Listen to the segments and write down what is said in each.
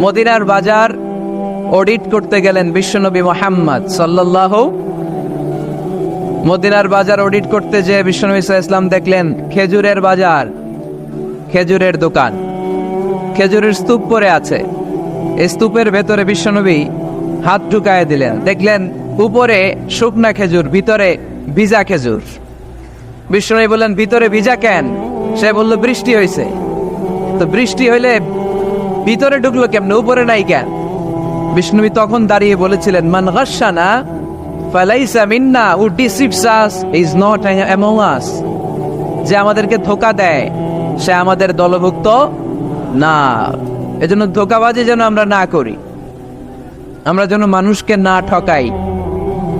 মদিনার বাজার অডিট করতে গেলেন বিশ্বনবী মুহাম্মদ সাল্লাল্লাহু। মদিনার বাজার অডিট করতে যে বিশ্বনবী সাল্লাল্লাহু আলাইহি ওয়াসাল্লাম দেখলেন খেজুরের বাজার, খেজুরের দোকান, খেজুরের স্তূপ পড়ে আছে। এই স্তূপের ভেতরে বিশ্বনবী হাত ঢুকায় দিলেন, দেখলেন উপরে শুকনা খেজুর, ভিতরে ভিজা খেজুর। বিশ্বনবী বললেন, ভিতরে ভিজা কেন? সে বলল, বৃষ্টি হয়েছে। তো বৃষ্টি হইলে ভিতরে ঢুকলো কেমনে, উপরে নাই কেন? বিষ্ণুবী তখন দাঁড়িয়ে বলেছিলেন, মান গাশশানা ফালাইসা মিন্না, who deceives us is not among us. যে আমাদেরকে ধোঁকা দেয় সে আমাদের দলভুক্ত না। এজন্য ধোঁকাবাজি যেন আমরা না করি, আমরা যেন মানুষকে না ঠকাই।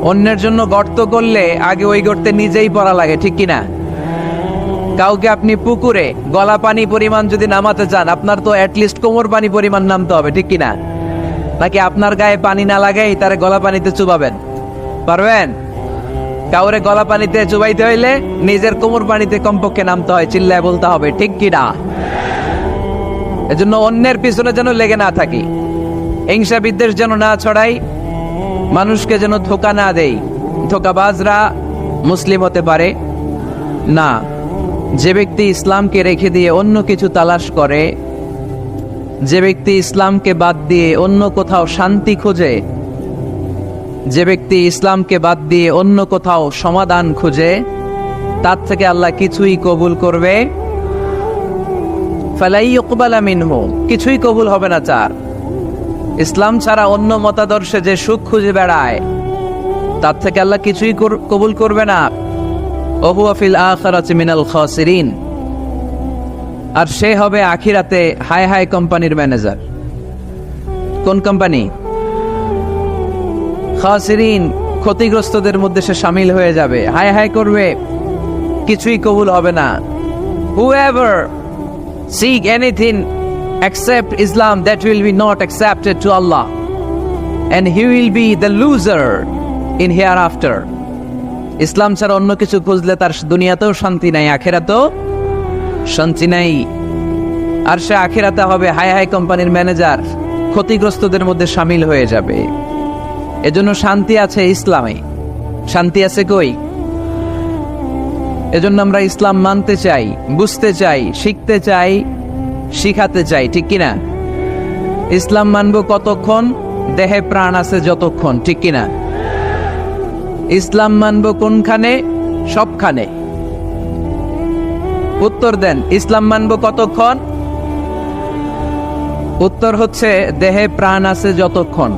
অন্যের জন্য গর্ত করলে আগে ওই গর্তে নিজেই পড়া লাগে, ঠিক কিনা? কাউকে আপনি পুকুরে গলা পানি পরিমাণ যদি নামাতে চান, আপনার তো অ্যাটলিস্ট কোমর পানি পরিমাণ নামতে হবে, ঠিক কিনা? নাকি আপনার গায়ে পানি না লাগাই তারে গলা পানিতে চুবাবেন? পারবেন? কাউরে গলা পানিতে চুবাইতে হইলে নিজের কোমর পানিতে কমপক্ষে নামতে হয়, চিল্লায় বলতে হবে, ঠিক কিনা? এজন্য অন্যের পিছনে যেন লেগে না থাকি, হিংসা বিদ্বেষ যেন না ছড়াই, মানুষকে যেন ধোঁকা না দেই। ধোঁকাবাজরা মুসলিম হতে পারে না। যে ব্যক্তি ইসলামকে রেখে দিয়ে অন্য কিছু তালাশ করে, যে ব্যক্তি ইসলামকে বাদ দিয়ে অন্য কোথাও শান্তি খোঁজে, যে ব্যক্তি ইসলামকে বাদ দিয়ে অন্য কোথাও সমাধান খোঁজে, তার থেকে আল্লাহ কিছুই কবুল করবে ফালাই ইউকবালা মিনহু, কিছুই কবুল হবে না। চার, ইসলাম ছাড়া অন্য মতাদর্শে যে সুখ খুঁজে বেড়ায়, তার থেকে আল্লাহ কিছুই কবুল করবে না। ওহুয়া ফিল আখিরাতি মিনাল খাসিরিন, আর সে হবে আখিরাতে হাই হাই কোম্পানির ম্যানেজার। কোন কোম্পানি? খাসিরিন, ক্ষতিগ্রস্তদের মধ্যে সে শামিল হয়ে যাবে, হাই হাই করবে, কিছুই কবুল হবে না। Whoever seek anything except Islam, that will be not accepted to Allah, and he will be the loser in hereafter. ইসলাম ছাড়া অন্য কিছু খুঁজলে তার দুনিয়াতেও শান্তি নাই, আখিরাতেও শান্তি নাই। আর সে আখিরাতে হবে হাই হাই কোম্পানির ম্যানেজার, ক্ষতিগ্রস্তদের মধ্যে শামিল হয়ে যাবে। এজন্য শান্তি আছে ইসলামে, শান্তি আছে কই? এজন্য আমরা ইসলাম মানতে চাই, বুঝতে চাই, শিখতে চাই, শিখাতে চাই, ঠিক কিনা? ইসলাম মানবো কতক্ষণ? দেহে প্রাণ আছে যতক্ষণ, ঠিক কিনা? ইসলাম মানবো কোনখানে? সবখানে। উত্তর দেন, ইসলাম মানবো কতক্ষণ? উত্তর হচ্ছে দেহে প্রাণ আছে যতক্ষণ।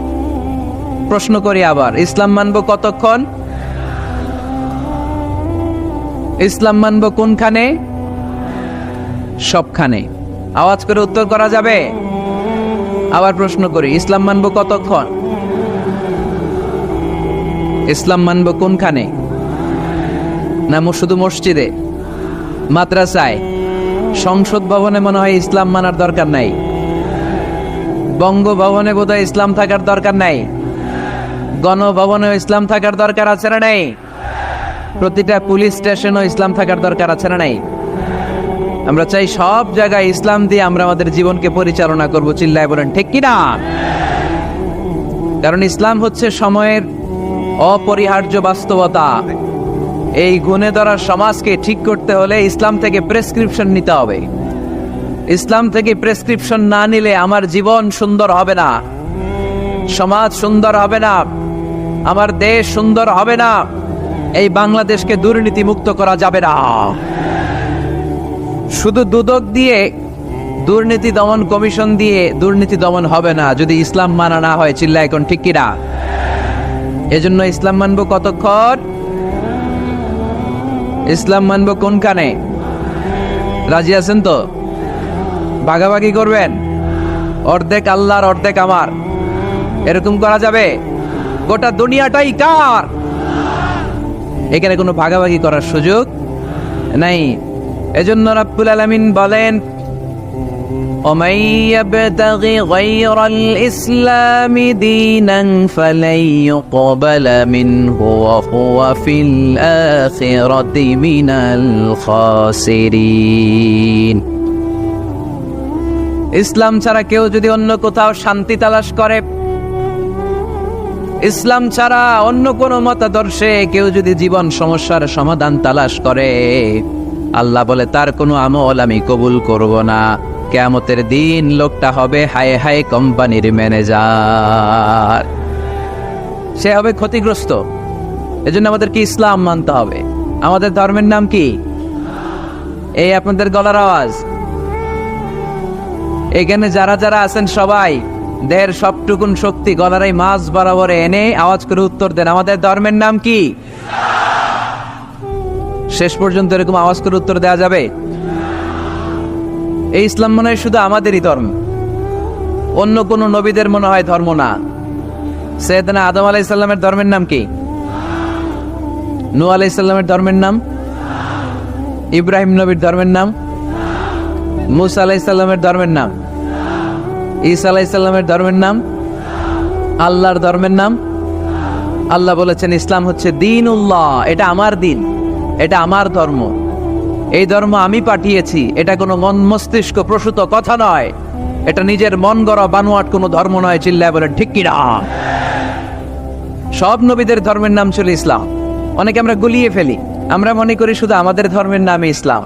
প্রশ্ন করি আবার, ইসলাম মানবো কতক্ষণ? ইসলাম মানবো কোনখানে? সবখানে। আওয়াজ করে উত্তর করা যাবে? আবার প্রশ্ন করি, ইসলাম মানবো কতক্ষণ? ইসলাম মানবো কোনখানে? না শুধু মসজিদে, মাদ্রাসায়, সংসদ ভবনে মনে হয় ইসলাম মানার দরকার নাই, বঙ্গভবনে বোধহয় ইসলাম থাকার দরকার নাই, গণভবনেও ইসলাম থাকার দরকার আছে না নাই? প্রতিটা পুলিশ স্টেশনও ইসলাম থাকার দরকার আছে না নাই? আমরা চাই সব জায়গায় ইসলাম দিয়ে আমরা আমাদের জীবনকে পরিচালনা করব, চিল্লায় বলেন ঠিক কিনা? কারণ ইসলাম হচ্ছে সময়ের অপরিহার্য বাস্তবতা। এই গুণে ধরা সমাজকে ঠিক করতে হলে ইসলাম থেকে প্রেসক্রিপশন নিতে হবে। ইসলাম থেকে প্রেসক্রিপশন না নিলে আমার জীবন সুন্দর হবে না, সমাজ সুন্দর হবে না, আমার দেশ সুন্দর হবে না, এই বাংলাদেশকে দুর্নীতি মুক্ত করা যাবে না। শুধু দুদক দিয়ে, দুর্নীতি দমন কমিশন দিয়ে দুর্নীতি দমন হবে না যদি ইসলাম মানা না হয়, চিল্লা এখন ঠিক কিনা? এজন্য ইসলাম মানবো কতক্ষণ? ইসলাম মানবো কোনখানে? রাজি আছেন তো? ভাগাভাগি করবেন, অর্ধেক আল্লাহর অর্ধেক আমার, এরকম করা যাবে? গোটা দুনিয়াটাই কার? এখানে কোনো ভাগাভাগি করার সুযোগ নাই। এজন্য রাব্বুল আলামিন বলেন, ومن يبتغ غير الإسلام دينا فلن يقبل منه وهو في الآخرة من الخاسرين। ইসলাম ছাড়া কেউ যদি অন্য কোথাও শান্তি তালাশ করে, ইসলাম ছাড়া অন্য কোন মতাদর্শে কেউ যদি জীবন সমস্যার সমাধান তালাশ করে, আল্লাহ বলে তার কোনো আমল আমি কবুল করব না। কিয়ামতের দিন লোকটা হবে হায় হায় কোম্পানির ম্যানেজার, সে হবে ক্ষতিগ্রস্ত। এজন্য আমাদেরকে ইসলাম মানতে হবে। আমাদের ধর্মের নাম কি? এই আপনাদের গলার আওয়াজ। এখানে যারা যারা আছেন সবাই দেহের সবটুকুন শক্তি গলার এই মাঝ বরাবর এনে আওয়াজ করে উত্তর দেন, আমাদের ধর্মের নাম কি? শেষ পর্যন্ত এরকম আওয়াজ করে উত্তর দেওয়া যাবে? এই ইসলাম মনে হয় শুধু আমাদেরই ধর্ম, অন্য কোন নবীদের মনে হয় ধর্ম না। সৈয়দনা আদম আলাইহিস সালামের ধর্মের নাম কি? নূহ আলাইহিস সালামের ধর্মের নাম? ইব্রাহিম নবীর ধর্মের নাম? মুসা আলাইহিস সালামের ধর্মের নাম? ঈসা আলাইহিস সালামের ধর্মের নাম? আল্লাহর ধর্মের নাম? আল্লাহ বলেছেন ইসলাম হচ্ছে দ্বীনুল্লাহ, এটা আমার দিন, এটা আমার ধর্ম, এই ধর্ম আমি পাঠিয়েছি। এটা কোনো মন মস্তিষ্ক প্রসূত কথা নয়, এটা নিজের মন গড়া বানোয়াট কোনো ধর্ম নয়। চিল্লায় বলেন ঠিক কি না? সব নবীদের ধর্মের নাম ছিল ইসলাম। অনেকে আমরা গুলিয়ে ফেলি, আমরা মনে করি শুধু আমাদের ধর্মের নামে ইসলাম,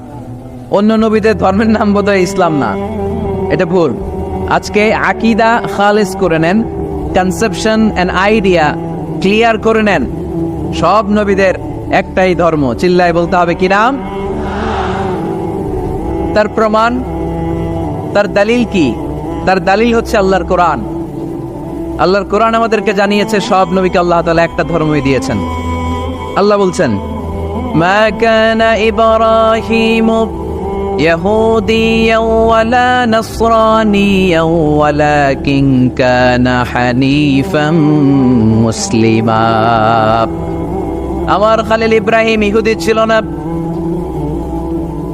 অন্য নবীদের ধর্মের নাম বোধহয় ইসলাম না। এটা ভুল। আজকে আকীদা খালিস করে নেন, কনসেপশন এন্ড আইডিয়া ক্লিয়ার করে নেন। সব নবীদের একটাই ধর্ম, চিল্লায় বলতে হবে কি নাম? তার প্রমাণ, তার দলিল কি? তার দলিল হচ্ছে আল্লাহর কোরআন। আল্লাহর কোরআন আমাদেরকে জানিয়েছে সব নবীকে আল্লাহ তাআলা একটা ধর্মই দিয়েছেন। আল্লাহ বলছেন মা কানা ইব্রাহিমু ইয়াহুদিয়াও ওয়ালা নাসরানিয়াও ওয়ালাকিন কানা হানিফাম মুসলিমা। আমার খলিল ইব্রাহিম ইহুদি ছিল না,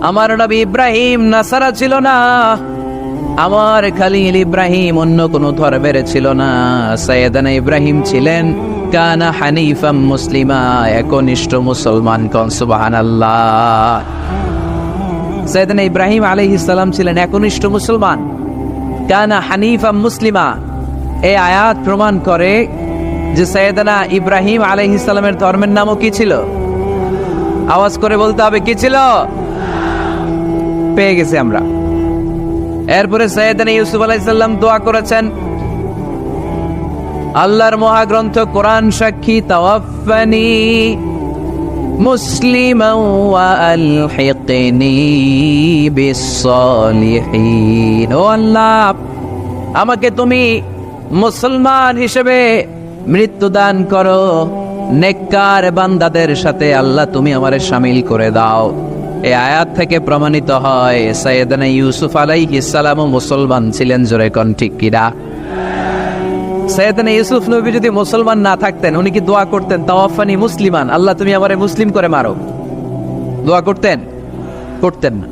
আমার নবী ইব্রাহিম নাসারা ছিল না, আমার খলিল ইব্রাহিম অন্য কোন ধর্মের ছিল না। সাইয়েদানা ইব্রাহিম ছিলেন কানা হানিফাম মুসলিমা, একনিষ্ঠ মুসলমান। কোন সুবহানাল্লাহ। সাইয়েদানা ইব্রাহিম আলাইহিস সালাম ছিলেন একনিষ্ঠ মুসলমান, কানা হানিফাম মুসলিমা। এই আয়াত প্রমাণ করে যে সাইয়েদানা ইব্রাহিম আলাইহিস সালামের ধর্মের নামও কি ছিল? আওয়াজ করে বলতে হবে কি ছিল? পেয়ে গেছি আমরা। এরপরে সাইয়েদানা ইউসুফ আলাইহিস সালাম দোয়া করেছেন, আল্লাহর মহাগ্রন্থ কোরআন সাক্ষী, তাওয়াফফানি মুসলিমান ওয়া আলহিকনি বিস-সালিহিন। ও আল্লাহ, আমাকে তুমি মুসলমান হিসেবে মৃত্যু দান করো, নেককার বান্দাদের সাথে আল্লাহ তুমি আমারে শামিল করে দাও। এই আয়াত থেকে প্রমাণিত হয় সাইয়েদানা ইউসুফ আলাইহিস সালামও মুসলমান ছিলেন। জোরে কোন ঠিক কিনা? সাইয়েদানা ইউসুফ নবী যদি মুসলমান না থাকতেন, উনি কি দোয়া করতেন তাওয়াফানি মুসলিমান, আল্লাহ তুমি আমারে মুসলিম করে মারো? দোয়া করতেন? করতেন না।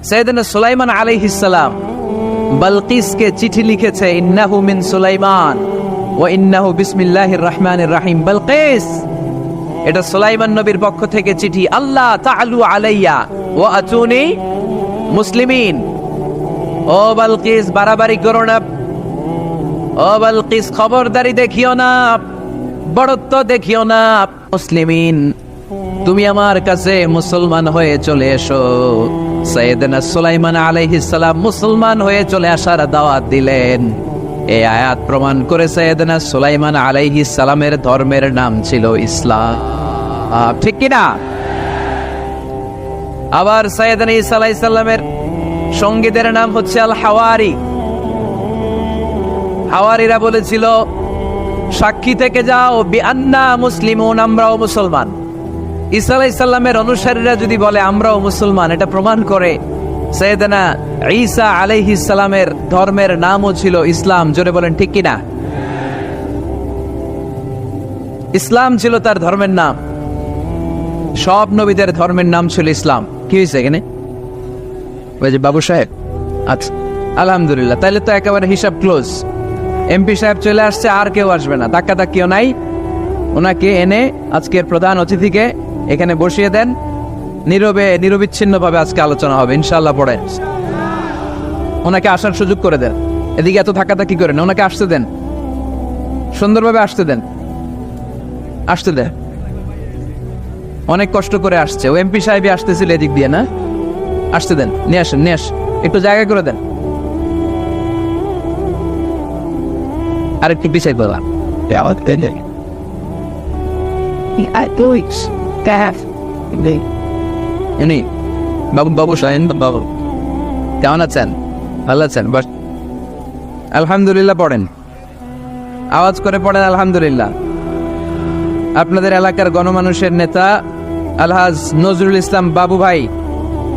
সাইয়েদানা সুলাইমান আলাইহিস সালাম বালকিসকে চিঠি লিখেছে, ইন্নাহু মিন সুলাইমান ওয়া ইন্নাহু বিসমিল্লাহির রহমানির রহিম। বালকিস, এটা সুলাইমান নবীর পক্ষ থেকে চিঠি। আল্লাহ তাআলু আলাইয়া ওয়া আতুনি মুসলিমিন। ও বালকিস, বাড়াবাড়ি করো না। ও বালকিস, খবরদারি দেখিও না, বড়ত্ব দেখিও না। মুসলিমিন, তুমি আমার কাছে মুসলমান হয়ে চলে এসো। সাইয়েদনা সুলাইমান আলাইহিস সালাম মুসলমান হয়ে চলে আসার দাওয়াত দিলেন। এই আয়াত প্রমাণ করে সাইয়েদনা সুলাইমান আলাইহিস সালামের ধর্মের নাম ছিল ইসলাম। ঠিক কি না? আবার সাইয়েদনা ঈসা আলাইহিস সালামের সঙ্গীদের নাম হচ্ছে আল হাওয়ারি। হাওয়ারিরা বলেছিল, সাক্ষী থেকে যাও বিআন্না মুসলিমুন, আমরাও মুসলমান। ঈসা আলাইহিস সালামের অনুসারীরা যদি বলে আমরাও মুসলমান, এটা প্রমাণ করে সাইয়েদনা ঈসা আলাইহিস সালামের ধর্মের নামও ছিল ইসলাম। জোরে বলেন ঠিক কি না? ইসলাম ছিল তার ধর্মের নাম। সব নবীদের ধর্মের নাম ছিল ইসলাম। কি হয়েছে এখানে? ওই যে বাবু সাহেব, আচ্ছা আলহামদুলিল্লাহ, তাহলে তো একেবারে হিসাব ক্লোজ। এমপি সাহেব চলে আসছে, আর কেউ আসবে না, ধাক্কা ধাক্কিও নাই। ওনাকে এনে আজকের প্রধান অতিথিকে এখানে বসিয়ে দেন। নীরবে নিরবিচ্ছিন্ন ভাবে আজকে আলোচনা হবে ইনশাআল্লাহ। পড়েন। ওনাকে আসার সুযোগ করে দেন। এদিকে এত ধাক্কাধাক্কি করেন, ওনাকে আসতে দেন, সুন্দরভাবে আসতে দেন, আসতে দেন। অনেক কষ্ট করে আসছে, ও এমপি সাহেবই আসতেছিল এদিক দিয়ে, না? আসতে দেন, নিয়ে আসেন, নিয়ে আসেন, একটু জায়গা করে দেন। আর একটু পিছাই বললাম, বাবু বাবু শাহিন বাবু, কেমন আছেন? ভালো আছেন? বাস আলহামদুলিল্লাহ পড়েন, আওয়াজ করে পড়েন আলহামদুলিল্লাহ। আপনাদের এলাকার গণমানুষের নেতা আলহাজ নজরুল ইসলাম বাবু ভাই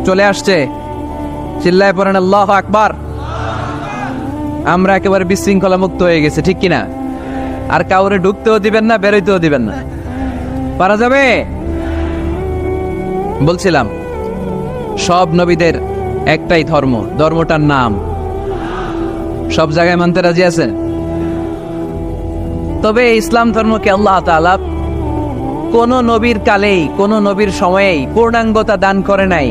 চলে আসছে, চিল্লায় পড়েন আল্লাহু আকবার। আমরা একেবারে বিশৃঙ্খলা মুক্ত হয়ে গেছে, ঠিক কিনা? আর কাউরে ঢুকতেও দিবেন না, বেরোইতেও দিবেন না। পারা যাবে? বলছিলাম সব নবীদের একটাই ধর্ম, ধর্মটার নাম সব জায়গায় মানতে রাজি আছেন। তবে ইসলাম ধর্মকে আল্লাহ তাআলা কোন নবীর কালেই, কোন নবীর সময়েই পূর্ণাঙ্গতা দান করে নাই।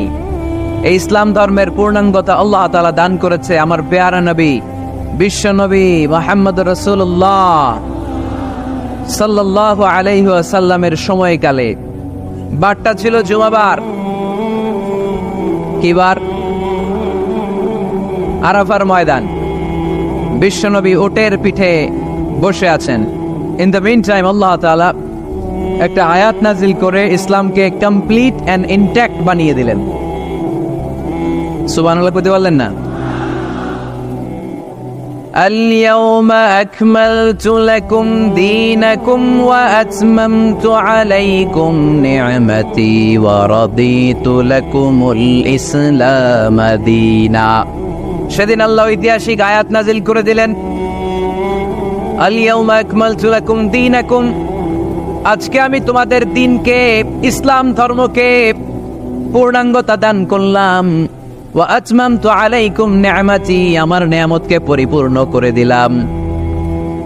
এই ইসলাম ধর্মের পূর্ণাঙ্গতা আল্লাহ তাআলা দান করেছে আমার পেয়ারা নবী, বিশ্ব নবী মুহাম্মদ রাসূলুল্লাহ সাল্লাল্লাহু আলাইহি ওয়াসাল্লামের সময়কালে। বারটা ছিল জুমাবার। কি বার? আরাফার ময়দান। বিশ্বনবী উটের পিঠে বসে আছেন। ইন দ্য মিন টাইম আল্লাহ তাআলা একটা আয়াত নাজিল করে ইসলামকে কমপ্লিট এন্ড ইনট্যাক্ট বানিয়ে দিলেন। সুবহানাল্লাহ কইতে পারলেন না? اليوم أكملت لكم دينكم وأتممت عليكم نعمتي ورضيت لكم الإسلام دينا। সেদিন আল্লাহ ঐতিহাসিক আয়াত নাজিল করে দিলেন, اليوم أكملت لكم دينكم, আজকে আমি তোমাদের দিনকে, ইসলাম ধর্মকে পূর্ণাঙ্গতা দান করলাম। ওয়া আতমামতু আলাইকুম নি'মাতি, আমার নিয়ামতকে পরিপূর্ণ করে দিলাম।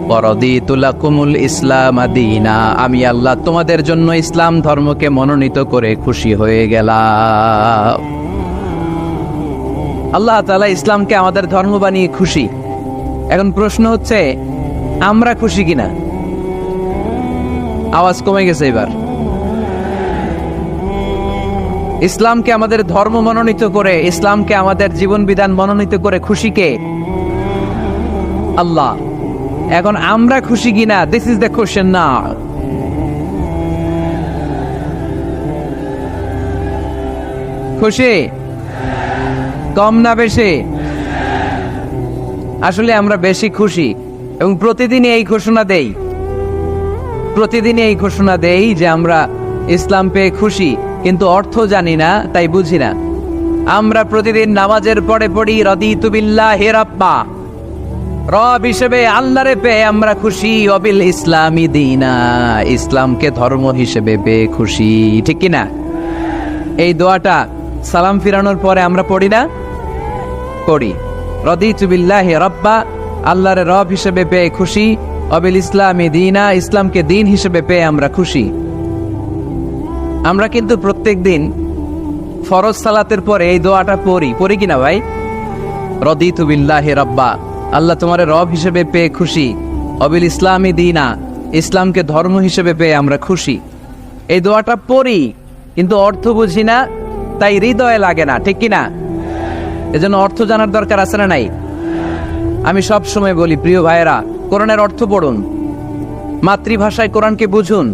ওয়া রাদিতু লাকুমুল ইসলাম দীনা, আমি আল্লাহ তোমাদের জন্য ইসলাম ধর্মকে মনোনীত করে খুশি হয়ে গেলাম। আল্লাহ তাআলা ইসলামকে আমাদের ধর্ম বানিয়ে খুশি। এখন প্রশ্ন হচ্ছে, আমরা খুশি কিনা? আওয়াজ কমে গেছে এবার। ইসলামকে আমাদের ধর্ম মনোনীত করে, ইসলামকে আমাদের জীবন বিধান মনোনীত করে খুশি কে? আল্লাহ। এখন আমরা খুশি কিনা? দিস ইজ দ্য কোশ্চেন নাও। খুশি? কম না বেশি? আসলে আমরা বেশি খুশি, এবং প্রতিদিনই এই ঘোষণা দেই, প্রতিদিনই এই ঘোষণা দেই যে আমরা ইসলাম পেয়ে খুশি, কিন্তু অর্থ জানি না, তাই বুঝি না। আমরা প্রতিদিন নামাজের পরে পড়ি রাদিতু বিল্লাহি রাব্বা, রব হিসেবে আল্লাহরে পেয়ে আমরা খুশি। ওয়াবিল ইসলামি দীনা, ইসলামকে ধর্ম হিসেবে পেয়ে খুশি, ঠিক কিনা? এই দোয়াটা সালাম ফিরানোর পরে আমরা পড়ি না? পড়ি। রাদিতু বিল্লাহি রাব্বা, আল্লাহরে রব হিসেবে পেয়ে খুশি। ওয়াবিল ইসলামি দীনা, ইসলামকে দিন হিসেবে পেয়ে আমরা খুশি। আমরা কিন্তু প্রত্যেক দিন ফরজ সালাতের পরে এই দোয়াটা পড়ি কিনা ভাই? রাদিতু বিল্লাহি রাব্বা, আল্লাহ তোমার রব হিসেবে পেয়ে খুশি। ওয়াবিল ইসলামি দীনা, ইসলামকে ধর্ম হিসেবে পেয়ে আমরা খুশি। এই দোয়াটা পড়ি, কিন্তু অর্থ বুঝি না, তাই হৃদয়ে লাগে না, ঠিক কিনা? এজন্য অর্থ জানার দরকার আছে না নাই? আমি সব সময় বলি, প্রিয় ভাইয়েরা, কোরআনের অর্থ পড়ুন, মাতৃভাষায় কোরআনকে বুঝুন।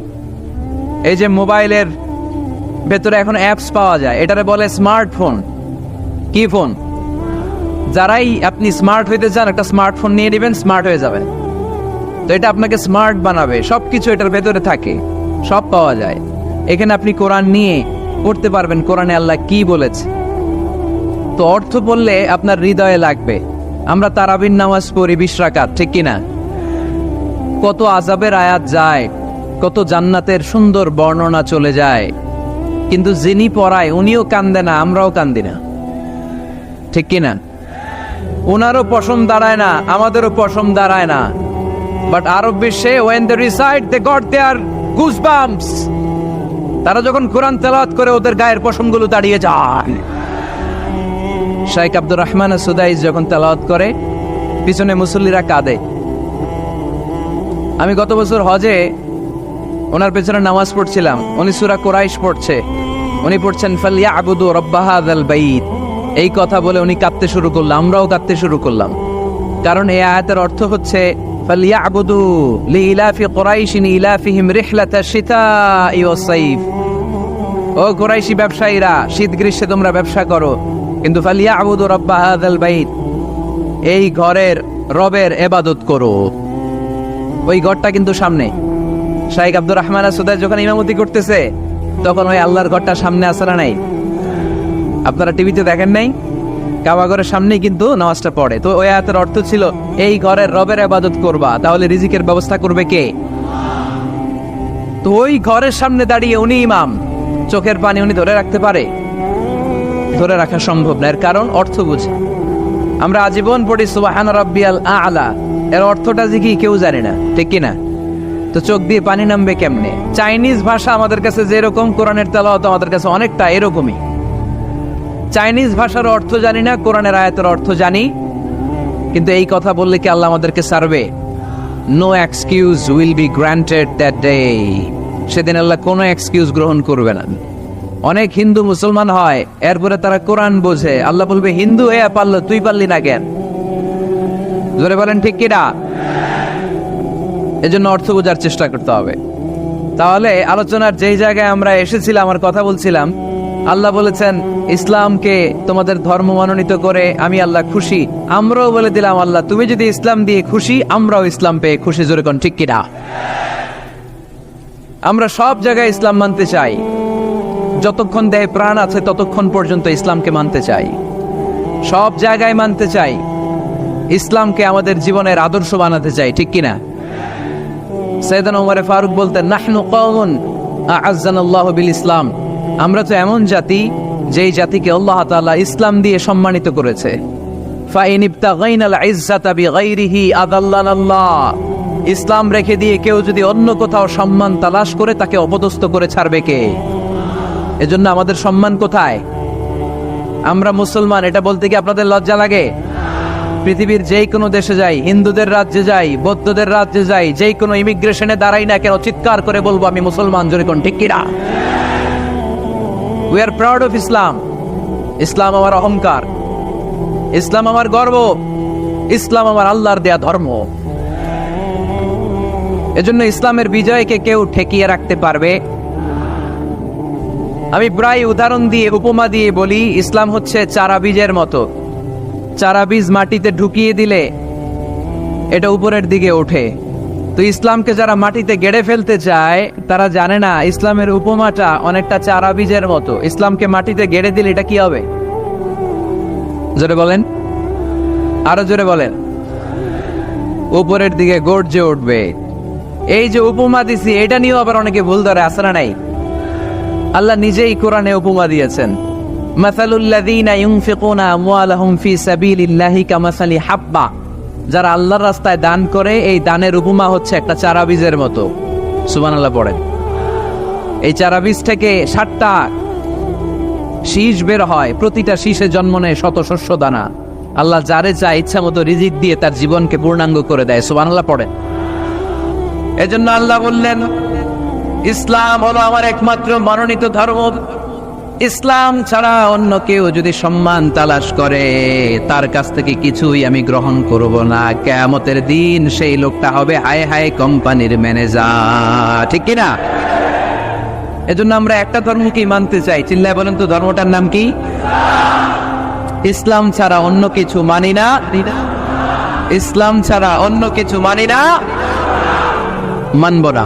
এই যে মোবাইলের ভেতরে এখন অ্যাপস পাওয়া যায়, এটারে বলে স্মার্টফোন। কি ফোন? যারাই আপনি স্মার্ট হইতে চান, একটা স্মার্টফোন নিয়ে নেবেন, স্মার্ট হয়ে যাবেন। তো এটা আপনাকে স্মার্ট বানাবে, সবকিছু এটার ভেতরে থাকে, সব পাওয়া যায়। এখানে আপনি কোরআন নিয়ে পড়তে পারবেন, কোরআনে আল্লাহ কি বলেছে। তো অর্থ বললে আপনার হৃদয়ে লাগবে। আমরা তারাবির নামাজ পড়ি 20 রাকাত, ঠিক কিনা? কত আযাবের আয়াত যায়, কত জান্নাতের সুন্দর বর্ণনা চলে যায়, কিন্তু যিনি পড়ায় উনিও কান্দে না, আমরাও কান্দি না, ঠিক কিনা? ওনারও পশম দাঁড়ায় না, আমাদেরও পশম দাঁড়ায় না। বাট আরব বিশ্বে when they recite they got their goosebumps, তারা যখন কোরআন তেলাওয়াত করে ওদের গায়ের পশমগুলো দাঁড়িয়ে যায়। শাইখ আব্দুর রহমান সুদাইস যখন তেলাওয়াত করে পিছনে মুসল্লিরা কাঁদে। আমি গত বছর হজে ওনার পেছনে নামাজ পড়ছিলাম, উনি সূরা কুরাইশ পড়ছে, উনি পড়ছেন ফালইয়াবুদু রাব্ব হাযাল বাইত। এই কথা বলে উনি কাঁদতে শুরু করলাম, আমরাও কাঁদতে শুরু করলাম। কারণ এই আয়াতের অর্থ হচ্ছে ফালইয়াবুদু লিইলাফি কুরাইশিন ইলাফিহিম রিহলাতাশ শিতাই ওয়াস সাইফ। ও কুরাইশি ব্যবসায়ীরা, শীত গ্রীষ্মে তোমরা ব্যবসা করো, কিন্তু ফালইয়াবুদু রাব্ব হাযাল বাইত, এই ঘরের রবের ইবাদত করো। ওই ঘরটা কিন্তু সামনে। শাইখ আব্দুর রহমান সুদাইস যখন ইমামতি করতেছে তখন ওই আল্লাহর ঘরটা সামনে আছে না নাই? আপনারা টিভিতে দেখেন নাই? কাবা ঘরের সামনেই কিন্তু নামাজটা পড়ে। তো ওই আয়াতের অর্থ ছিল এই ঘরের রবের ইবাদত করবা, তাহলে রিজিকের ব্যবস্থা করবে কে? তো ওই ঘরের সামনে দাঁড়িয়ে উনি ইমাম, চোখের পানি উনি ধরে রাখতে পারে? ধরে রাখা সম্ভব না। এর কারণ অর্থ বুঝে। আমরা আজীবন পড়ি সুবহান রাব্বিয়াল আ'লা, এর অর্থটা যে কি কেউ জানে না, ঠিক কি না? তো চোখ দিয়ে পানি নামবে কেমনে? চাইনিজ ভাষা আমাদের কাছে যেরকম, কোরআনের তেলাওয়াত আমাদের কাছে অনেকটা এরকমই। চাইনিজ ভাষার অর্থ জানি না, কোরআনের আয়াতের অর্থ জানি, কিন্তু এই কথা বললে কি আল্লাহ আমাদেরকে ছাড়বে? No excuse will be granted that day. সেদিন আল্লাহ কোনো এক্সকিউজ গ্রহণ করবে না। অনেক হিন্দু মুসলমান হয়, এরপরে তারা কোরআন বোঝে, আল্লাহ বলবে হিন্দু হয়ে পারলো, তুই পারলি না কেন? জোরে বলেন ঠিক কিনা? এজন্য অর্থ বোঝার চেষ্টা করতে হবে। তাহলে আলোচনার যেই জায়গায় আমরা এসেছিলাম, আমার কথা বলছিলাম, আল্লাহ বলেছেন ইসলামকে তোমাদের ধর্ম মনোনীত করে আমি আল্লাহ খুশি। আমরাও বলে দিলাম আল্লাহ তুমি যদি ইসলাম দিয়ে খুশি, আমরাও ইসলাম পেয়ে খুশি। জোরে কোন ঠিক কিনা? আমরা সব জায়গায় ইসলাম মানতে চাই, যতক্ষণ দেহে প্রাণ আছে ততক্ষণ পর্যন্ত ইসলামকে মানতে চাই, সব জায়গায় মানতে চাই, ইসলামকে আমাদের জীবনের আদর্শ বানাতে চাই, ঠিক কিনা? সাইয়েদনা ওমর ফারুক বলতেন নাহনু কওমুন আ'আজ্জানাল্লাহু বিল ইসলাম, আমরা তো এমন জাতি যেই জাতিকে আল্লাহ তাআলা ইসলাম দিয়ে সম্মানিত করেছে। ফাইন ইবতাগাইনাল ইজ্জাতা বিগাইরিহি আদাল্লানাল্লাহ, ইসলাম রেখে দিয়ে কেউ যদি অন্য কোথাও সম্মান তালাশ করে তাকে অপদস্থ করে ছাড়বে কে? এজন্য আমাদের সম্মান কোথায়? আমরা মুসলমান, এটা বলতে কি আপনাদের লজ্জা লাগে? পৃথিবীর যেই কোনো দেশে যাই, হিন্দুদের রাজ্যে যাই, বৌদ্ধদের রাজ্যে যাই, যেই কোনো ইমিগ্রেশনে দাঁড়াই না কেন, চিৎকার করে বলবো আমি মুসলমান। জোরে কোন ঠিক কিনা? We are proud of Islam. ইসলাম আমার অহংকার, ইসলাম আমার গর্ব, ইসলাম আমার আল্লাহর দেয়া ধর্ম। এজন্য ইসলামের বিজয়কে কেউ ঠেকিয়ে রাখতে পারবে? আমি প্রায় উদাহরণ দিয়ে, উপমা দিয়ে বলি, ইসলাম হচ্ছে চারা বীজের মতো। চারা বীজ মাটিতে ঢুকিয়ে দিলে এটা উপরের দিকে ওঠে। তো ইসলামকে যারা মাটিতে গেড়ে ফেলতে চায় তারা জানে না ইসলামের উপমাটা অনেকটা চারা বীজের মতো। ইসলামকে মাটিতে গেড়ে দিলে এটা কি হবে? জোরে বলেন, আরো জোরে বলেন। উপরের দিকে গর্জে উঠবে। এই যে উপমা দিছি, এটা নিয়েও আবার অনেকে ভুল ধরে, আছে না নাই? আল্লাহ নিজেই কোরআনে উপমা দিয়েছেন, মাসালুল্লাযীনা ইউনফিকুনা আমওয়ালাহুম ফি সাবিলিল্লাহি কামাসালি হাব্বা, যারা আল্লাহর রাস্তায় দান করে এই দানের উপমা হচ্ছে একটা চারা বীজের মতো। সুবহানাল্লাহ পড়েন। এই চারা বীজ থেকে 60টা শীষ বের হয়, প্রতিটা শীষে জন্ম নেয় শত শস্য দানা। আল্লাহ যারে চায় ইচ্ছা মতো রিজিক দিয়ে তার জীবনকে পূর্ণাঙ্গ করে দেয়। সুবহানাল্লাহ পড়েন। এজন্য আল্লাহ বললেন ইসলাম হলো আমার একমাত্র মনোনীত ধর্ম। ইসলাম ছাড়া অন্য কেউ যদি সম্মান তালাশ করে তার কাছ থেকে কিছুই আমি গ্রহণ করব না। কিয়ামতের দিন সেই লোকটা হবে হায় হায় কোম্পানির ম্যানেজার, ঠিক কিনা? এজন্য আমরা একটা ধর্মকেই মানতে চাই। চিল্লায় বলেন তো ধর্মটার নাম কি? ইসলাম ছাড়া অন্য কিছু মানি না, ইসলাম ছাড়া অন্য কিছু মানি না, মানব না।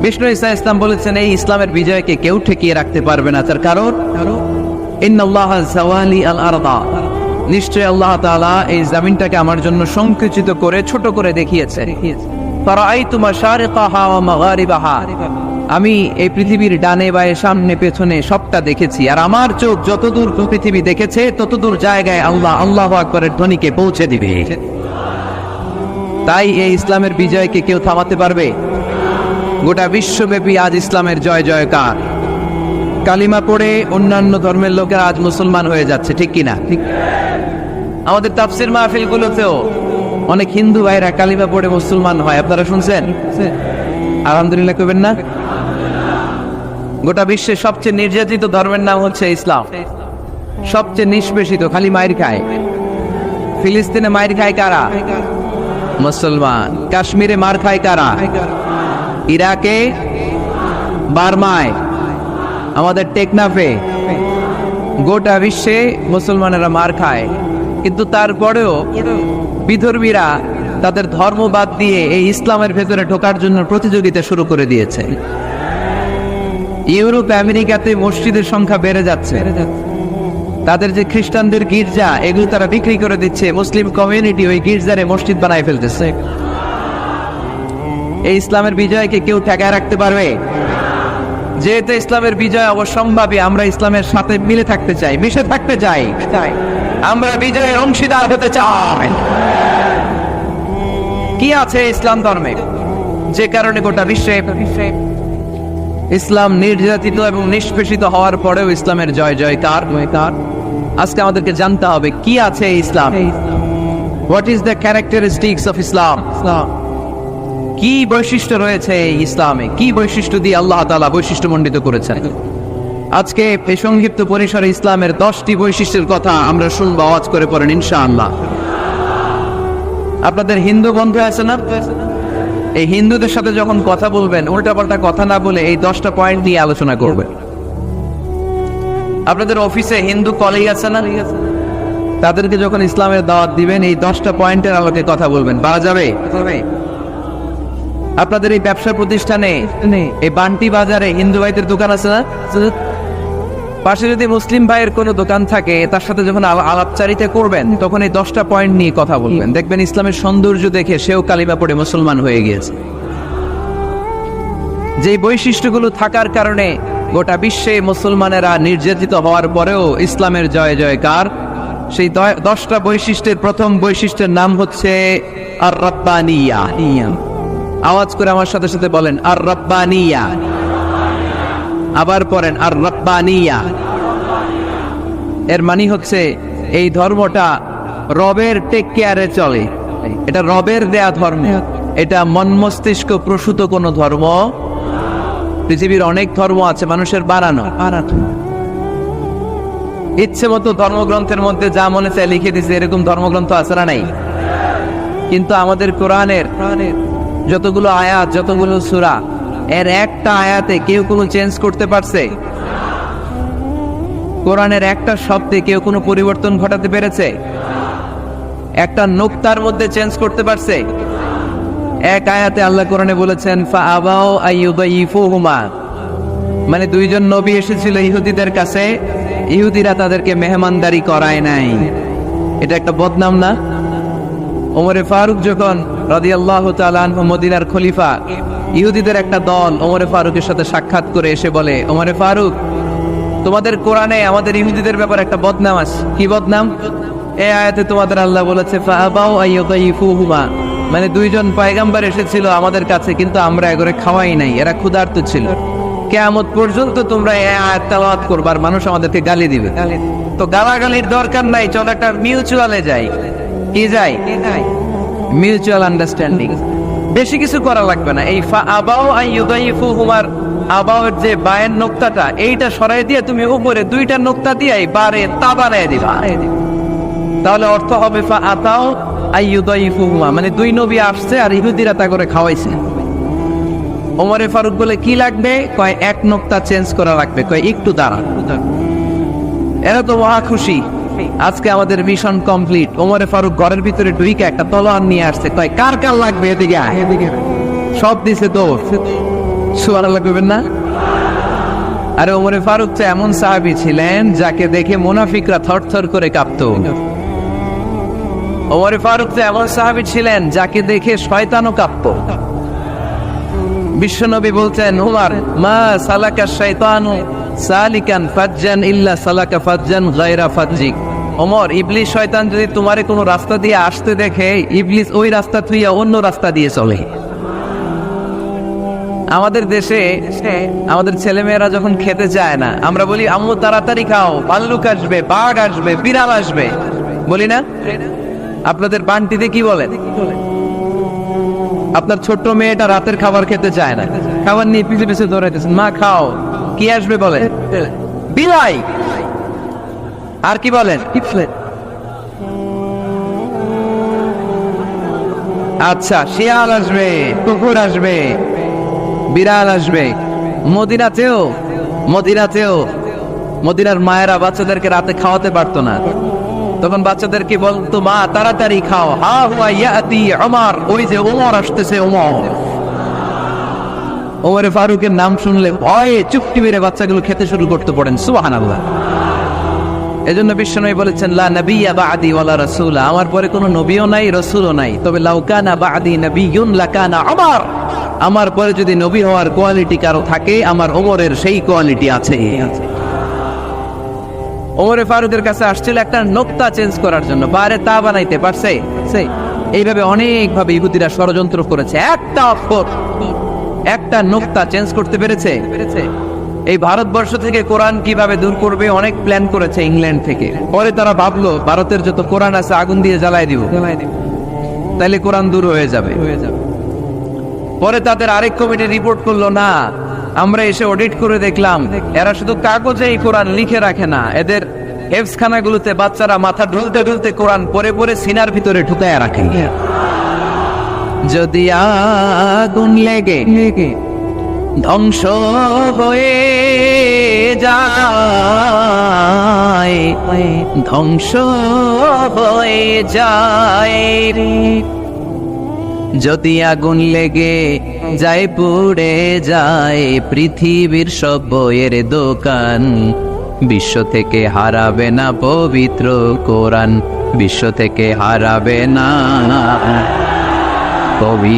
বিষ্ণু ঈসা ইসলাম বলেছেন এই ইসলামের বিজয়কে কেউ ঠেকিয়ে রাখতে পারবে না। তার কারণ ইন্নাল্লাহা যাওয়ালি আল আরদা, নিশ্চয় আল্লাহ তাআলা এই জমিনটাকে আমার জন্য সংকুচিত করে ছোট করে দেখিয়েছে। ফারাআইতু মাশারিকাহা ওয়া মাগারিবাহা, আমি এই পৃথিবীর ডানে বায়ে সামনে পেছনে সবটা দেখেছি, আর আমার চোখ যতদূর পৃথিবী দেখেছে ততদূর জায়গায় আল্লাহ আল্লাহু আকবারের ধ্বনিকে পৌঁছে দিবে। তাই এই ইসলামের বিজয়কে কেউ থামাতে পারবে? গোটা বিশ্বব্যাপী আজ ইসলামের জয় জয়কার। কালিমা পড়ে অন্যান্য ধর্মের লোকেরা আজ মুসলমান হয়ে যাচ্ছে, ঠিক কিনা? ঠিক। আমাদের তাফসির মাহফিলগুলোতেও অনেক হিন্দু ভাইরা কালিমা পড়ে মুসলমান হয়, আপনারা শুনছেন? আলহামদুলিল্লাহ কইবেন না? গোটা বিশ্বের সবচেয়ে নির্যাতিত ধর্মের নাম হচ্ছে ইসলাম, সবচেয়ে নিষ্পেষিত, খালি মায়ের খায়। ফিলিস্তিনে মায়ের খায় কারা? মুসলমান। কাশ্মীরে মার খায় কারা? ইরাকে, বার্মায়, আমাদের টেকনাফে, গোটা বিশ্বে মুসলমানেরা মার খায়। কিন্তু তারপরেও বিধর্মীরা তাদের ধর্ম বাদ দিয়ে এই ইসলামের ভেতরে ঢোকার জন্য প্রতিযোগিতা শুরু করে দিয়েছে। ইউরোপ, আমেরিকাতে মসজিদের সংখ্যা বেড়ে যাচ্ছে। তাদের যে খ্রিস্টানদের গির্জা, এগুলো তারা বিক্রি করে দিচ্ছে। মুসলিম কমিউনিটি ওই গির্জারে মসজিদ বানায় ফেলতেছে। এই ইসলামের বিজয়কে কেউ ঠেকায় রাখতে পারবে? যেহেতু ইসলামের বিজয় অবশ্যম্ভাবী, আমরা ইসলামের সাথে মিলে থাকতে চাই, মিশে থাকতে চাই, আমরা বিজয়ের অংশীদার হতে চাই। কি আছে ইসলাম ধর্মে যে কারণে গোটা বিশ্বে ইসলাম নির্যাতিত এবং নিষ্পেষিত হওয়ার পরেও ইসলামের জয় জয়কার? আজকে আমাদেরকে জানতে হবে কি আছে ইসলাম। What is the characteristics of Islam? কি বৈশিষ্ট্য রয়েছে এই ইসলামে? কি বৈশিষ্ট্য দিয়ে আল্লাহ তাআলা বৈশিষ্ট্যমণ্ডিত করেছেন? আজকে এই সংক্ষিপ্ত পরিসরে ইসলামের 10টি বৈশিষ্ট্যের কথা আমরা শুনবো, আওয়াজ করে পড়েন ইনশাআল্লাহ। আপনাদের হিন্দু বন্ধু আছে না? এই হিন্দুদের সাথে যখন কথা বলবেন, উল্টাপাল্টা কথা না বলে এই 10টা পয়েন্ট নিয়ে আলোচনা করবেন। আপনাদের অফিসে হিন্দু কলিগ আছে না? তাদেরকে যখন ইসলামের দাওয়াত দিবেন, এই 10টা পয়েন্টের আলোকে কথা বলবেন। পারা যাবে? আপনাদের এই ব্যবসা প্রতিষ্ঠানে, এই বান্টি বাজারে হিন্দু ভাইদের দোকান আছে না? পাশে যদি মুসলিম ভাইয়ের কোনো দোকান থাকে, তার সাথে যখন আলাপচারিতা করবেন, তখন এই 10টা পয়েন্ট নিয়ে কথা বলবেন। দেখবেন ইসলামের সৌন্দর্য দেখে সেও কালিমা পড়ে মুসলমান হয়ে গিয়েছে। যে বৈশিষ্ট্যগুলো থাকার কারণে গোটা বিশ্বে মুসলমানেরা নির্যাতিত হওয়ার পরেও ইসলামের জয় জয়কার, সেই 10টা বৈশিষ্ট্যের প্রথম বৈশিষ্ট্যের নাম হচ্ছে আর রাব্বানিয়া। আওয়াজ করে আমার সাথে সাথে বলেন আর রাব্বানিয়া। আবার পড়েন আর রাব্বানিয়া। এর মানে হচ্ছে এই ধর্মটা রবের টেক কেয়ারে চলে। এটা রবের দেয়া ধর্ম, এটা মন মস্তিষ্ক প্রসূত কোনো ধর্ম। পৃথিবীর অনেক ধর্ম আছে মানুষের বানানো, ইচ্ছে মতো ধর্মগ্রন্থের মধ্যে যা মনে চায় লিখে দিছে, এরকম ধর্মগ্রন্থ আছে না? নাই। কিন্তু আমাদের কোরআনের যতগুলো আয়াত, যতগুলো সূরা, এর একটা আয়াতে কেউ কোনো চেঞ্জ করতে পারছে? কোরআনের একটা শব্দে কেউ কোনো পরিবর্তন ঘটাতে পেরেছে? একটা নুকতার মধ্যে চেঞ্জ করতে পারছে? এক আয়াতে আল্লাহ কোরআনে বলেছেন ফাআবাউ আইয়ুদাইফুহুমা, মানে দুইজন নবী এসেছিল ইহুদিদের কাছে, ইহুদিরা তাদেরকে মেহমানদারি করায় নাই। এটা একটা বদনাম না? ওমরে ফারুক যখন রাদিয়াল্লাহু তাআলা আনহু মদিনার খলিফা, ইহুদিদের একটা দল ওমরে ফারুকের সাথে সাক্ষাৎ করে এসে বলে, ওমরে ফারুক, তোমাদের কোরআনে আমাদের ইহুদিদের ব্যাপারে একটা বদনাম আছে। কি বদনাম? এই আয়াতে তোমাদের আল্লাহ বলেছে ফাআবাউ আইয়ুদাইফুহুমা, মানে দুইজন পয়গম্বর এসেছিল আমাদের কাছে, কিন্তু আমরা এগুলো খাওয়াই নাই, এরা ক্ষুধার্ত ছিল। কিয়ামত পর্যন্ত তোমরা এই আয়াত তেলাওয়াত করবে আর মানুষ আমাদেরকে গালি দিবে। তো গালাগালির দরকার নাই, চল একটা মিউচুয়ালে যাই। কি যাই? Mutual understanding. বেশি কিছু করা লাগবে না। এই ফাআবাউ আইয়ুদাইফুহুমার আবাউর যে বায়ের নোক্তাটা, এইটা সরাই দিয়ে তুমি উপরে দুইটা নোক্তা দিয়ে বারে তা বানায় দিবা, তাহলে অর্থ হবে ফাআতাউ আইয়ুদাইফুহুমা, মানে দুই নবী আসছে আর ইহুদিরা তা করে খাওয়াইছে। ওমরে ফারুক বলে কি লাগবে? কয় এক নোক্তা চেঞ্জ করা লাগবে। কয় একটু দাঁড়া। এরা তো মহা খুশি, আজকে আমাদের মিশন কমপ্লিট। ওমরে ফারুক ঘরের ভিতরে ঢুইকে একটা তলোয়ার নিয়ে আসছে। কয় কার কার লাগবে? এদিকে আয়। সব দিছে তো, সুবহানাল্লাহ কইবেন না? আরে ওমরে ফারুক তো এমন সাহাবী ছিলেন যাকে দেখে মুনাফিকরা থরথর করে কাঁপতো। ওমরে ফারুক তো এমন সাহাবী ছিলেন যাকে দেখে শয়তানও কাঁপতো। বিশ্বনবী বলছেন, উমর, মা সালাকা শাইতানু সালিকান ফাজ্জান ইল্লা সালাকা ফাজ্জান গায়রা ফাজ্জিক। ওমর, ইবলিস শয়তান যদি তোমারে কোনো রাস্তা দিয়ে আসতে দেখে, ইবলিস ওই রাস্তা থুইয়া অন্য রাস্তা দিয়ে চলে। আমাদের দেশে আমাদের ছেলেমেয়েরা যখন খেতে চায় না, আমরা বলি আম্মু তাড়াতাড়ি খাও, ভাল্লুক আসবে, বাঘ আসবে, বিড়াল আসবে, বলি না? আপনাদের বান্টিতে কি বলেন? আপনার ছোট্ট মেয়েটা রাতের খাবার খেতে চায় না, খাবার নিয়ে পিছে পিছে দৌড়াইতেছেন, মা খাও, কি আসবে বলেন? বিলাই। আর কি বলেন? আচ্ছা, শিয়াল আসবে, কুকুর আসবে, বিড়াল আসবে। মদিনার মায়েরা বাচ্চাদেরকে রাতে খাওয়াতে পারতো না, তখন বাচ্চাদেরকে বলতো মা তাড়াতাড়ি খাও, হা হুয়া ইয়াতি ওমর, ওই যে ওমর আসতেছে। ওমরে ফারুকের নাম শুনলে ভয়ে চুপটি মেরে বাচ্চাগুলো খেতে শুরু করতে পড়েন। সুবহানাল্লাহ। এজন্য বিশ্বনবী বলেছেন লা নাবিয়্যা বা'দি ওয়ালা রাসূলা, আমার পরে কোনো নবীও নাই, রাসূলও নাই, তবে লাউ কানা বা'দি নাবিয়্যুন লাকানা ওমর, আমার পরে যদি নবী হওয়ার কোয়ালিটি কারো থাকে, আমার ওমরের সেই কোয়ালিটি আছে। ওমরে ফারুকের কাছে আসছিল একটা নোক্তা চেঞ্জ করার জন্য, বারে তা বানাইতে পারছে? এইভাবে অনেক ভাবে ইহুদিরা ষড়যন্ত্র করেছে, একটা নোক্তা চেঞ্জ করতে পেরেছে? এই ভারতবর্ষ থেকে কোরআন কিভাবে দূর করবে অনেক প্ল্যান করেছে ইংল্যান্ড থেকে। পরে তারা ভাবলো ভারতের যত কোরআন আছে আগুন দিয়ে জ্বালাই দিব, তাইলে কোরআন দূর হয়ে যাবে। পরে তাদের আরেক কমিটি রিপোর্ট করলো না, আমরা এসে অডিট করে দেখলাম এরা শুধু কাগজে এই কোরআন লিখে রাখে না, এদের হেফজখানাগুলোতে বাচ্চারা মাথা ঢুলতে ঢুলতে কোরআন পরে পরে সিনার ভিতরে ঢুকায় রাখে। যদি আগুন লেগে ধ্বংস হয়ে যায়, ধ্বংস হয়ে যায়, যদি আগুন লেগে যায় পুড়ে যায় পৃথিবীর সব বইয়ের দোকান, বিশ্ব থেকে হারাবে না পবিত্র কোরআন, বিশ্ব থেকে হারাবে না পবিত্র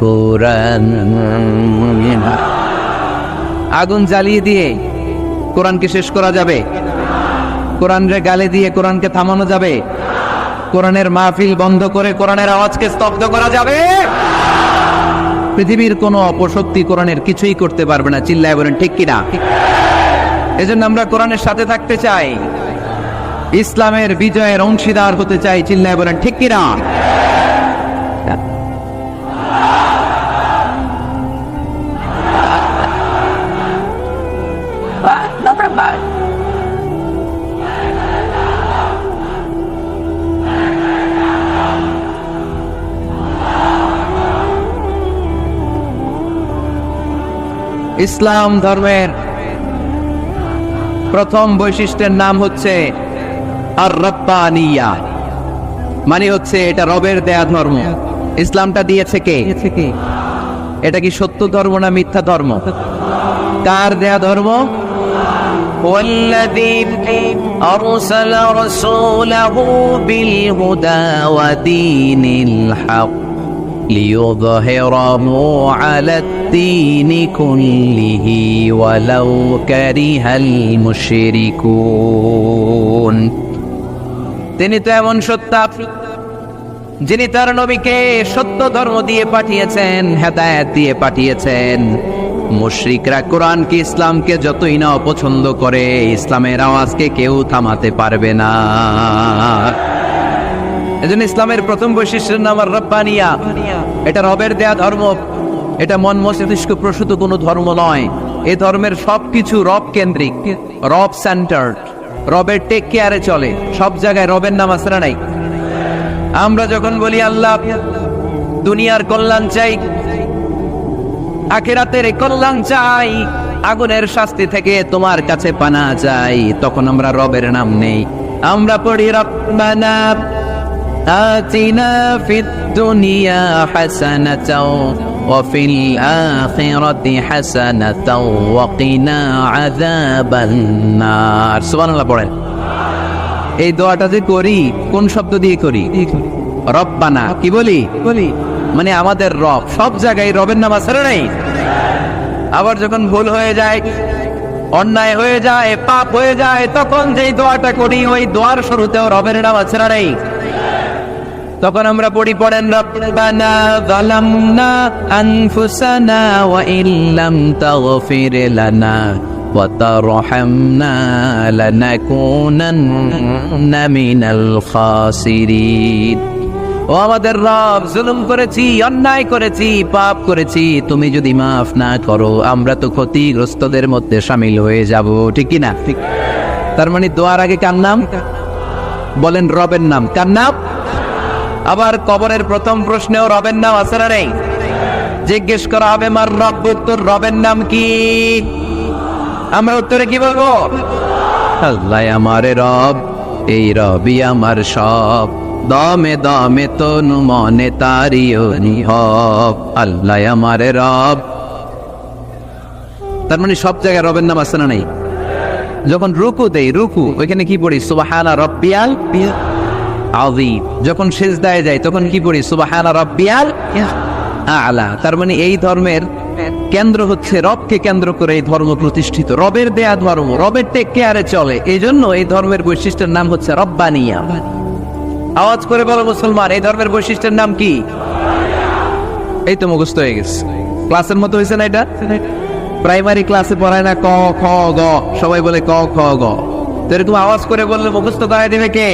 কোরআন। আগুন জ্বালিয়ে দিয়ে কোরআনকে শেষ করা যাবে? কোরআনের গালে দিয়ে কোরআনকে থামানো যাবে? কোরআনের মাহফিল বন্ধ করে কোরআনের আওয়াজকে স্তব্ধ করা যাবে? পৃথিবীর কোনো অপশক্তি কোরআনের কিছুই করতে পারবে না। চিল্লায় বলেন ঠিক কিনা? এজন্য আমরা কোরআনের সাথে থাকতে চাই, ইসলামের বিজয়ের অংশীদার হতে চাই। চিল্লায় বলেন ঠিক কিনা? ইসলাম ধর্মের প্রথম বৈশিষ্ট্যের নাম হচ্ছে আর রব্বানিয়া, মানে হচ্ছে এটা রবের দেয়া ধর্ম। ইসলামটা দিয়েছে কে? এটা কি সত্য ধর্ম না মিথ্যা ধর্ম? কার দেয়া ধর্ম? والذي أرسل رسوله بالهدى ودين الحق ليظهره على الدين كله ولو كره المشركون। তিনি তো এমন সত্তা যিনি তার নবীকে সত্য ধর্ম দিয়ে পাঠিয়েছেন, হেদায়েত দিয়ে পাঠিয়েছেন। মুশরিকরা কোরআনকে ইসলামকে যতই না অপছন্দ করে, ইসলামের আওয়াজকে কেউ থামাতে পারবে না। এজন্য ইসলামের প্রথম বৈশিষ্ট্যের নাম আর রব্বানিয়া। এটা রবের দেয়া ধর্ম, এটা মন মস্তিষ্ক প্রসূত কোনো ধর্ম নয়। এই ধর্মের সবকিছু রব কেন্দ্রিক, রব সেন্টার্ড, রবের টেক কেয়ারে চলে। সব জায়গায় রবের নাম আসরা নাই। আমরা যখন বলি আল্লাহ দুনিয়ার কল্যাণ চাই, আখিরাতের কল্যাণ চাই, আগুনের শাস্তি থেকে তোমার কাছে পানা চাই, তখন আমরা রবের নাম নেই। আমরা পড়ি রব্বানা আতিনা ফিদ দুনিয়া হাসানাতাও ওয়া ফিল আখিরাতি হাসানাতাও ওয়া কিনা আযাবান নার। সুবহানাল্লাহ পড়েন। এই দোয়াটা যে করি কোন শব্দ দিয়ে করি? রব্বানা। কি বলি? মানে আমাদের রব। সব জায়গায় রবের নাম আছে না নাই? আবার যখন ভুল হয়ে যায়, অন্যায় হয়ে যায়, পাপ হয়ে যায়, তখন যেই দোয়াটা করি ওই দোয়ার শুরুতেও রবের নাম আছে না নাই? তখন আমরা পড়েন রব্বানা যালামনা আনফুসানা ওয়া ইল্লাম তাগফির লানা ওয়া তারহামনা লানাকুনান্না মিনাল খাসিরিন। ও আমাদের রব, জুলুম করেছি, অন্যায় করেছি, পাপ করেছি, তুমি যদি মাফ না করো আমরা তো ক্ষতিগ্রস্তদের মধ্যে শামিল হয়ে যাব, ঠিক কি না? ঠিক। তার মানে দোয়ার আগে কার নাম বলেন? রবের নাম। কার নাম? আবার কবরের প্রথম প্রশ্নেও রবের নাম আছে না নেই? জিজ্ঞেস করা হবে মার রব্বুক, তোর রবের নাম কি? আমরা উত্তরে কি বলবো? আল্লাহ আমার রব, এই রবই আমার সব, দমে দমে তনু মনে তারি অনুভব, আল্লাহ আমার রব। তার মানে সব জায়গায় রবের নাম আছে না নেই? যখন রুকু দেই, রুকু ওইখানে কি পড়ি? সুবহানা রাব্বিয়াল আযীম। যখন সিজদায় যাই তখন কি পড়ি? সুবহানা রাব্বিয়াল আ'লা। তার মানে এই ধর্মের কেন্দ্র হচ্ছে রবকে কেন্দ্র করে এই ধর্ম প্রতিষ্ঠিত, রবের দেয়া ধর্ম, রবের টেক কেয়ারে চলে। এই জন্য এই ধর্মের বৈশিষ্ট্যের নাম হচ্ছে রব্বানিয়া। আওয়াজ করে বলো মুসলমান, এই ধর্মের বৈশিষ্ট্যের নাম কি? এই তো মুখস্থ হয়ে গেছে। ক্লাসের মতো হয়েছে না এটা? প্রাইমারি ক্লাসে পড়ায় না ক খ গ, সবাই বলে ক খ গ, তো এরকম আওয়াজ করে বললে মুখস্থ করায় দিবে কে?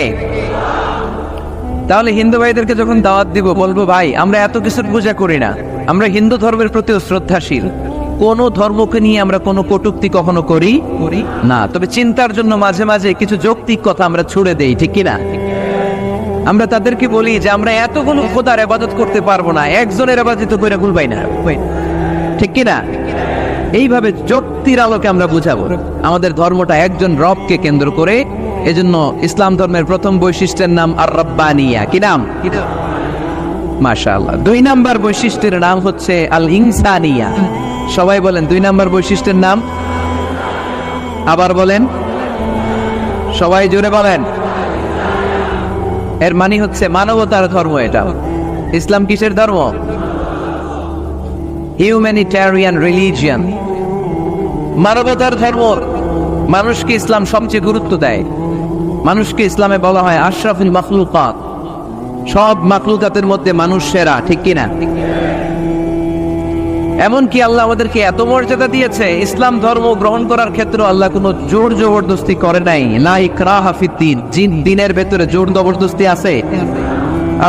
তাহলে হিন্দু ভাইদেরকে যখন দাওয়াত দিব বলবো, ভাই আমরা এত কিছুর পূজা করি না, আমরা হিন্দু ধর্মের প্রতিও শ্রদ্ধাশীল, কোন ধর্মকে নিয়ে আমরা কোনো কটূক্তি কখনো করি না, তবে চিন্তার জন্য মাঝে মাঝে কিছু যৌক্তিক কথা আমরা ছুড়ে দেই, ঠিক কিনা? আমরা তাদেরকে বলি যে আমরা এতগুলো খোদার ইবাদত করতে পারবো না, একজনের ইবাদত করে ভুলবাই না, ঠিক কিনা? এইভাবে যুক্তির আলোকে আমরা বুঝাবো আমাদের ধর্মটা একজন রবকে কেন্দ্র করে। এজন্য ইসলাম ধর্মের প্রথম বৈশিষ্ট্যের নাম আর রব্বানিয়া। কি নাম? মাশাআল্লাহ। 2 নাম্বার বৈশিষ্ট্যের নাম হচ্ছে আল ইনসানিয়া। সবাই বলেন 2 নাম্বার বৈশিষ্ট্যের নাম। আবার বলেন, সবাই জোরে বলেন। এর মানে হচ্ছে মানবতার ধর্ম। এটা ইসলাম কিসের ধর্ম? হিউম্যানিটেরিয়ান রিলিজিয়ন, মানবতার ধর্ম। মানুষকে ইসলাম সবচেয়ে গুরুত্ব দেয়। মানুষকে ইসলামে বলা হয় আশরাফুল মাখলুকাত, সব মাখলুকাতের মধ্যে মানুষ সেরা, ঠিক কিনা? এমনকি আল্লাহ আমাদেরকে এত মর্যাদা দিয়েছে, ইসলাম ধর্ম গ্রহণ করার ক্ষেত্রে আল্লাহ কোনো জোর জবরদস্তি করে নাই। লা ইকরাহা ফিদ্দিন, দিনের ভেতরে জোর জবরদস্তি আছে?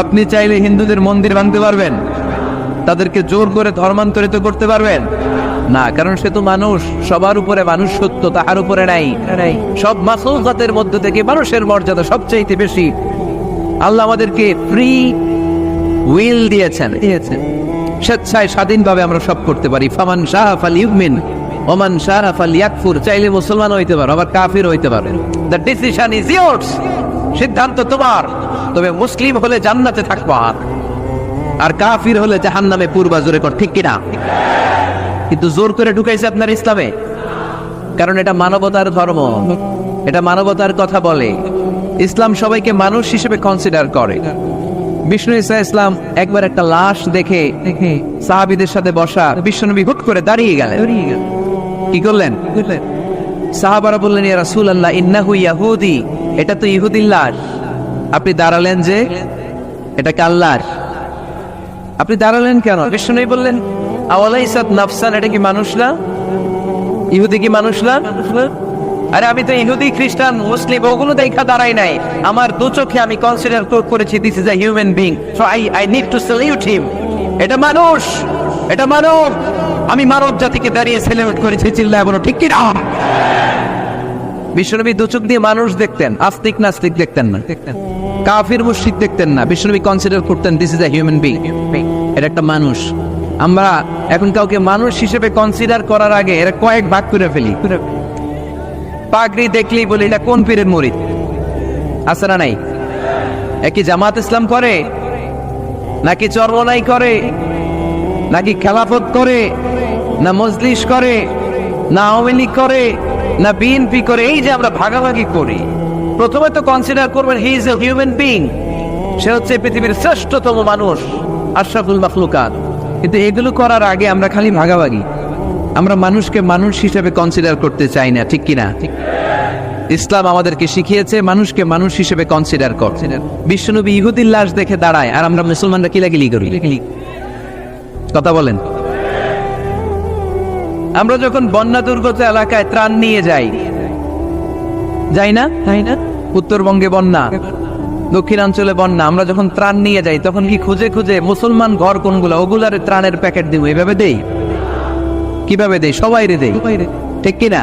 আপনি চাইলে হিন্দুদের মন্দির ভাঙতে পারবেন, তাদেরকে জোর করে ধর্মান্তরিত করতে পারবেন না, কারণ সে তো মানুষ, সবার উপরে মানুষ সত্য, তাহার উপরে নাই। সব মাখলুকাতের মধ্য থেকে মানুষের মর্যাদা সবচাইতে বেশি। আল্লাহ আমাদেরকে ফ্রি উইল দিয়েছেন, স্বেচ্ছায় স্বাধীনভাবে আমরা সব করতে পারি। ফামান শাআ ফালইউমিন ওমান শাআ ফালইয়াকফুর। চাইলে মুসলমান হইতে পারো, আবার কাফির হইতে পারো। দ্য ডিসিশন ইজ ইয়ার্স, সিদ্ধান্ত তোমার। তবে মুসলিম হলে জান্নাতে থাকবা, আর কাফির হলে জাহান্নামে পূর্বা। জোরে কর, ঠিক কিনা? কিন্তু জোর করে ঢুকাইছে আপনার ইসলামে, কারণ এটা মানবতার ধর্ম, এটা মানবতার কথা বলে। ইসলাম সবাইকে মানুষ হিসেবে কনসিডার করে। বিষ্ণু ঈসা ইসলাম একবার একটা লাশ দেখে সাহাবীদের সাথে বসা, বিশ্বনবী হুট করে দাঁড়িয়ে গেলেন। কি করলেন? সাহাবারা বললেন, ইয়া রাসূলুল্লাহ ইন্নাহু ইয়াহুদি, এটা তো ইহুদির লাশ। আপনি দাঁড়ালেন যে, এটা কার লাশ? আপনি দাঁড়ালেন কেন? বিষ্ণুনবী বললেন, আওয়ালাইসাত নাফসান, এটা কি মানুষ না? ইহুদি কি মানুষ না? আরে আমি তো ইহুদি, খ্রিস্টান, মুসলিম ওগুলো দেখা দাঁড়াই নাই, আমার দু চোখে আমি কনসিডার করেছি this is a human being, so I need to salute him. এটা মানুষ, এটা মানব, আমি মানব জাতিকে দাঁড়িয়ে সেলিউট করেছি। চিল্লায় বলো, ঠিক কি না? বিশ্বনবী দু চোখ দিয়ে মানুষ দেখতেন, আস্তিক নাস্তিক দেখতেন না, কাফির মুশরিক দেখতেন না। বিশ্বনবী কনসিডার করতেন this is a human being, এটা একটা মানুষ। আমরা এখন কাউকে মানুষ হিসেবে কনসিডার করার আগে এরা কয়েক ভাগ করে ফেলি। পাগড়ি দেখলেই বলি এটা কোন পীরের মুরিদ, আছে না নাই? একই জামাত ইসলাম করে, নাকি চরমনাই করে, নাকি খেলাফত করে, না মজলিস করে, না আওয়ামী লীগ করে, না বিএনপি করে? এই যে আমরা ভাগাভাগি করি, প্রথমে তো কনসিডার করবেন he is a human being, সে হচ্ছে পৃথিবীর শ্রেষ্ঠতম মানুষ, আশরাফুল মাখলুকাত। কিন্তু এগুলো করার আগে আমরা খালি ভাগাভাগি, আমরা মানুষকে মানুষ হিসেবে কনসিডার করতে চাই না, ঠিক কিনা? ইসলাম আমাদেরকে শিখিয়েছে মানুষকে মানুষ হিসেবে কনসিডার কর। বিশ্বনবী ইহুদির লাশ দেখে দাঁড়ায়, আর আমরা মুসলমানরা কিলাকিলি করি। কথা বলেন। আমরা যখন বন্যা দুর্গত এলাকায় ত্রাণ নিয়ে যাই না, উত্তরবঙ্গে বন্যা, দক্ষিণাঞ্চলে বন্যা, আমরা যখন ত্রাণ নিয়ে যাই তখন কি খুঁজে খুঁজে মুসলমান ঘর কোনগুলো ওগুলার ত্রাণের প্যাকেট দিব? এভাবে দেই? কিভাবে দেই? সবাই রে দেই, ঠিক কিনা?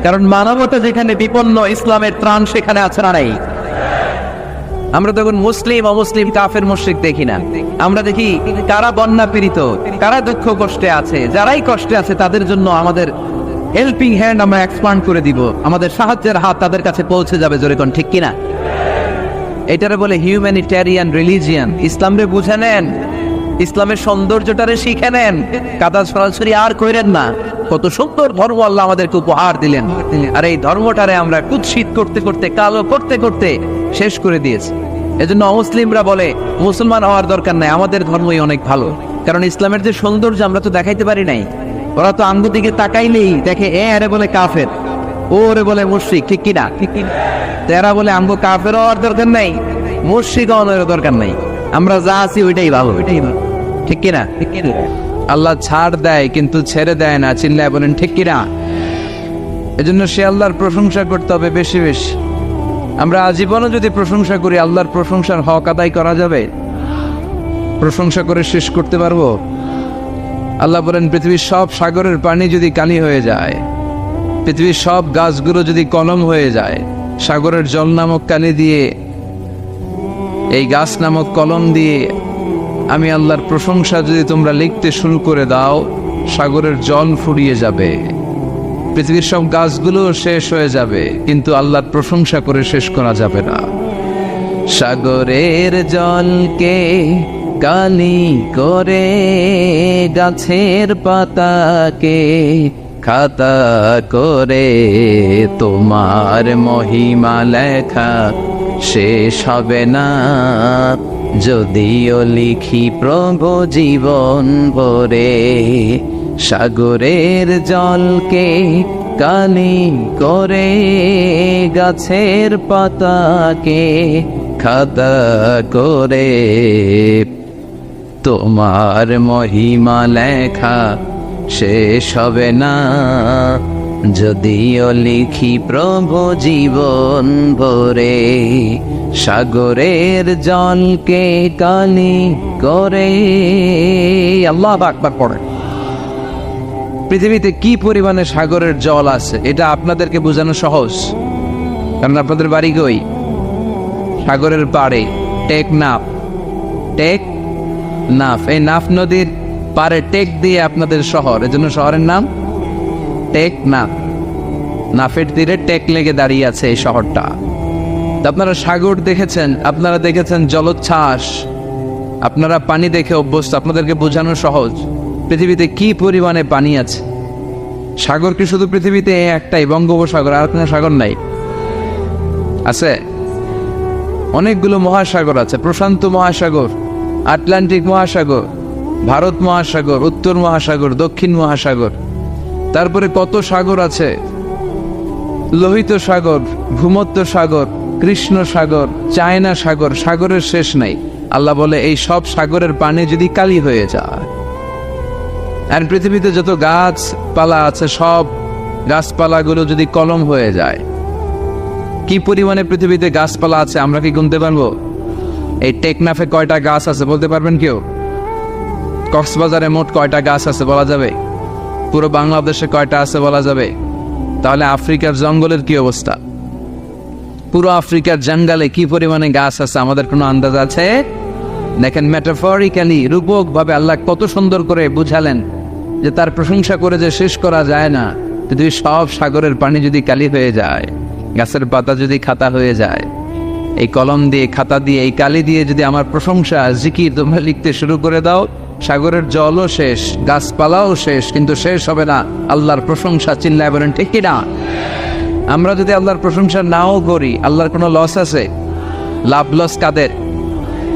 কারণ মানবতা যেখানে বিপন্ন, ইসলামের ত্রাণ সেখানে আছে না নাই? আমরা তখন মুসলিম অমুসলিম কাফের মুশরিক দেখি না, আমরা দেখি কারা বন্যা পীড়িত, কারা দুঃখ কষ্টে আছে। যারাই কষ্টে আছে তাদের জন্য আমাদের হেল্পিং হ্যান্ড আমরা এক্সপান্ড করে দিব, আমাদের সাহায্যের হাত তাদের কাছে পৌঁছে যাবে। জোরে কোন ঠিক কিনা? এটারে বলে হিউম্যানিটেরিয়ান রিলিজিয়ান। ইসলামরে বুঝে নেন, ইসলামের সৌন্দর্যটারে শিখে নেন, কাদা সরাসরি আর কইরেন না। কত সুন্দর ধর্ম আল্লাহ আমাদেরকে উপহার দিলেন, আর এই ধর্মটারে আমরা কুৎসিত করতে করতে, কালো করতে করতে শেষ করে দিয়েছি। এজন্য অমুসলিমরা বলে মুসলমান হওয়ার দরকার নাই, আমাদের ধর্মই অনেক ভালো। কারণ ইসলামের যে সৌন্দর্য আমরা তো দেখাইতে পারি নাই। ওরা তো আঙ্গুর দিকে তাকাইলেই দেখে আরে বলে কাফের, ওরে বলে মুশরিক, ঠিক কিনা? তেরা বলে আঙ্গু কাফের হওয়ার দরকার নাই, মুশরিক হওয়ার দরকার নাই, আমরা যা আছি ওইটাই ভালো, ঠিক কিনা? আল্লাহ ছাড় দেয় কিন্তু ছেড়ে দেয় না। চিল্লায় বলেন ঠিক কিনা? এজন্য সে আল্লাহর প্রশংসা করতে হবে বেশি বেশি। আমরা আজীবনও যদি প্রশংসা করি, আল্লাহর প্রশংসার হক আদায় করা যাবে? প্রশংসা করে শেষ করতে পারবো? আল্লাহ বলেন পৃথিবীর সব সাগরের পানি যদি কালি হয়ে যায়, পৃথিবীর সব গাছগুলো যদি কলম হয়ে যায়, সাগরের জল নামক কালি দিয়ে, এই গাছ নামক কলম দিয়ে আমি আল্লাহর প্রশংসা যদি তোমরা লিখতে শুরু করে দাও, সাগরের জল ফুরিয়ে যাবে, পৃথিবীর সব গাছগুলো শেষ হয়ে যাবে, কিন্তু আল্লাহর প্রশংসা করে শেষ করা যাবে না। সাগরের জলকে কালি করে, গাছের পাতাকে খাতা করে, তোমার মহিমা লেখা শেষ হবে না, যদিও লিখি প্রভু জীবন ভরে। সাগরের জলকে কালি করে, গাছের পাতাকে খাতা করে, তোমার মহিমা লেখা শেষ হবে না, যদিও লিখি প্রভু জীবন ভরে। সাগরের জলকে কালি করে। আল্লাহু আকবার পড়েন। পৃথিবীতে কি পরিমাণে সাগরের জল আছে এটা আপনাদেরকে বোঝানো সহজ, কারণ আপনাদের বাড়ি কই? সাগরের পাড়ে, টেকনাফ। এই নাফ নদীর পাড়ে টেক দিয়ে আপনাদের শহর, এজন্য শহরের নাম টেকনাফ। নাফের তীরে টেক লেগে দাঁড়িয়ে আছে এই শহরটা। আপনারা সাগর দেখেছেন, আপনারা দেখেছেন জলোচ্ছ্বাস, আপনারা পানি দেখে অভ্যস্ত, আপনাদেরকে বোঝানো সহজ। পৃথিবীতে কি পরিমাণে পানি আছে। সাগর কি শুধু পৃথিবীতে একটাই, বঙ্গোপসাগর, আর কোনো সাগর নাই? আছে অনেকগুলো মহাসাগর আছে। প্রশান্ত মহাসাগর, আটলান্টিক মহাসাগর, ভারত মহাসাগর, উত্তর মহাসাগর, দক্ষিণ মহাসাগর। তারপরে কত সাগর আছে, লোহিত সাগর, ভূমধ্য সাগর, কৃষ্ণ সাগর, চায়না সাগর, সাগরের শেষ নাই। আল্লাহ বলে এই সব সাগরের পানি যদি কালি হয়ে যায়, আর পৃথিবীতে যত গাছপালা আছে সব গাছপালাগুলো যদি কলম হয়ে যায়, কি পরিমাণে পৃথিবীতে গাছপালা আছে আমরা কি গুনতে পারবো? এই টেকনাফে কয়টা গাছ আছে বলতে পারবেন কেউ? কক্সবাজারে মোট কয়টা গাছ আছে বলা যাবে? পুরো বাংলাদেশে কয়টা আছে বলা যাবে? তাহলে আফ্রিকার জঙ্গলের কি অবস্থা? পুরো আফ্রিকার জঙ্গলে কি পরিমাণে গাছ আছে আমাদের কোনো আন্দাজ আছে? দেখেন, মেটাফরিক্যালি, রূপক ভাবে আল্লাহ কত সুন্দর করে বুঝালেন যে তার প্রশংসা করে যে শেষ করা যায় না। যদি সব সাগরের পানি যদি কালি হয়ে যায়, গাছের পাতা যদি খাতা হয়ে যায়, এই কলম দিয়ে, খাতা দিয়ে, এই কালি দিয়ে যদি আমার প্রশংসা, জিকির তোমরা লিখতে শুরু করে দাও, সাগরের জলও শেষ, গাছপালাও শেষ, কিন্তু শেষ হবে না আল্লাহর প্রশংসা। চিল্লায় বলেন ঠিক কিনা? আমরা যদি আল্লাহর প্রশংসা নাও করি, আল্লাহর কোনো লস আছে? লাভ লস কাদের?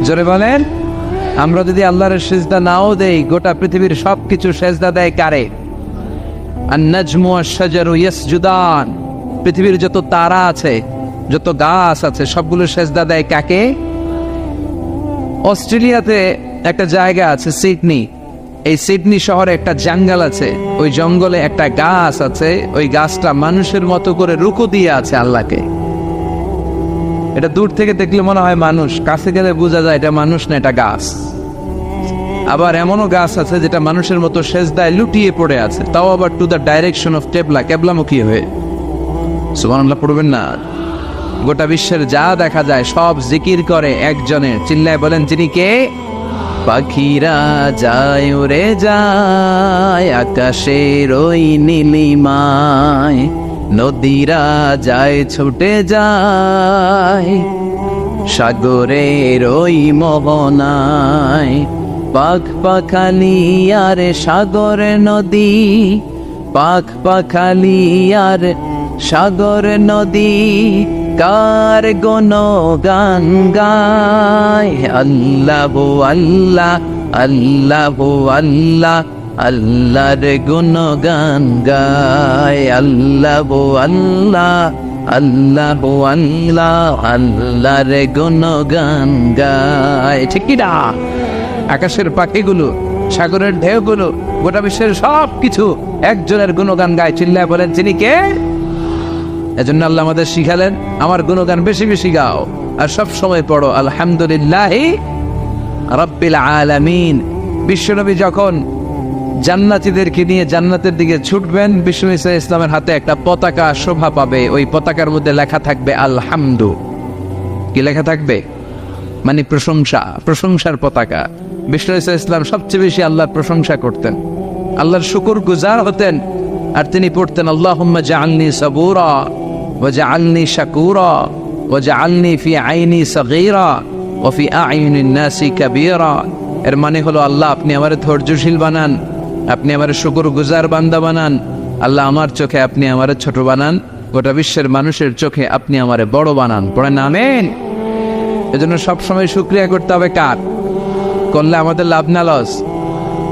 জোরে বলেন। আমরা যদি আল্লাহর সেজদা নাও দেই, গোটা পৃথিবীর সবকিছু সেজদা দেয় কারে? আন-নাজমু ওয়াশ-শাজারু ইয়াসজুদান। পৃথিবীর যত তারা আছে, যত গাছ আছে, সবগুলো সেজদা দেয় কাকে? অস্ট্রেলিয়াতে একটা জায়গা আছে সিডনি, এই সিডনি শহরে একটা জঙ্গল আছে, ওই জঙ্গলে একটা গাছ আছে, ওই গাছটা মানুষের মতো করে রুকু দিয়ে আছে আল্লাহকে। এটা দূর থেকে দেখলে মনে হয় মানুষ, কাছে গেলে বোঝা যায় এটা মানুষ না, এটা গাছ। আবার এমনও গাছ আছে যেটা মানুষের মতো সেজদায় লুটিয়ে পড়ে আছে, তাও আবার টু দ্য ডাইরেকশন অফ কেবলা, কেবলামুখী হয়ে। সুবহানাল্লাহ পড়বেন না? গোটা বিশ্বের যা দেখা যায় সব জিকির করে একজনের, চিল্লায় বলেন যিনি কে? পাখিরা যায় উড়ে যায় আকাশের ওই নীলিমায়, নদীরা যায় ছুটে যায় সাগরের ওই মোহনায়, পাখ পাখালি আর সাগর নদী, পাখ পাখালি আর সাগর নদী, কার গুণগান গায় আল্লাহ আল্লাহ আল্লাহ আল্লাহ, আল্লাহর গুণগান গায় আল্লাহ আল্লাহ আল্লাহ আল্লাহ, আল্লাহর গুণগান গায়। ঠিক কি না? আকাশের পাখিগুলো, সাগরের ঢেউগুলো, গোটা বিশ্বের সব কিছু একজনের গুণগান গায়, চিল্লায় বলেন যিনি কে? এজন্য আল্লাহ আমাদের শিখালেন আমার গুণগান বেশি বেশি গাও, আর সব সময় পড়ো আলহামদুলিল্লাহি রাব্বিল আলামিন। বিশ্বনবী যখন জান্নাতীদেরকে নিয়ে জান্নাতের দিকে ছুটবেন, বিশ্বনবী সাল্লাল্লাহু আলাইহি ইসলামের হাতে একটা পতাকা শোভা পাবে, ওই পতাকার মধ্যে লেখা থাকবে আলহামদু। কি লেখা থাকবে? মানে প্রশংসা, প্রশংসার পতাকা। বিশ্বনবী সাল্লাল্লাহু আলাইহি ইসলাম সবচেয়ে বেশি আল্লাহর প্রশংসা করতেন, আল্লাহর শুকর গুজার হতেন, আর তিনি পড়তেন আল্লাহুম্মা জাআলনি সাবুরা ওয়া জাআলনি শাকুরা ওয়া জাআলনি ফি আইনি সাগীরা ওয়া ফি আ'ইউনিন নাসি কাবীরা। এর মানে হলো আল্লাহ আপনি আমারে ধৈর্যশীল বানান, আপনি আমারে শুকর গুজার বান্দা বানান, আল্লাহ আমার চোখে আপনি আমারে ছোট বানান, গোটা বিশ্বের মানুষের চোখে আপনি আমারে বড় বানান। পড়েন আমিন। এজন্য সবসময় শুকরিয়া করতে হবে। কার করলে আমাদের লাভ না লস?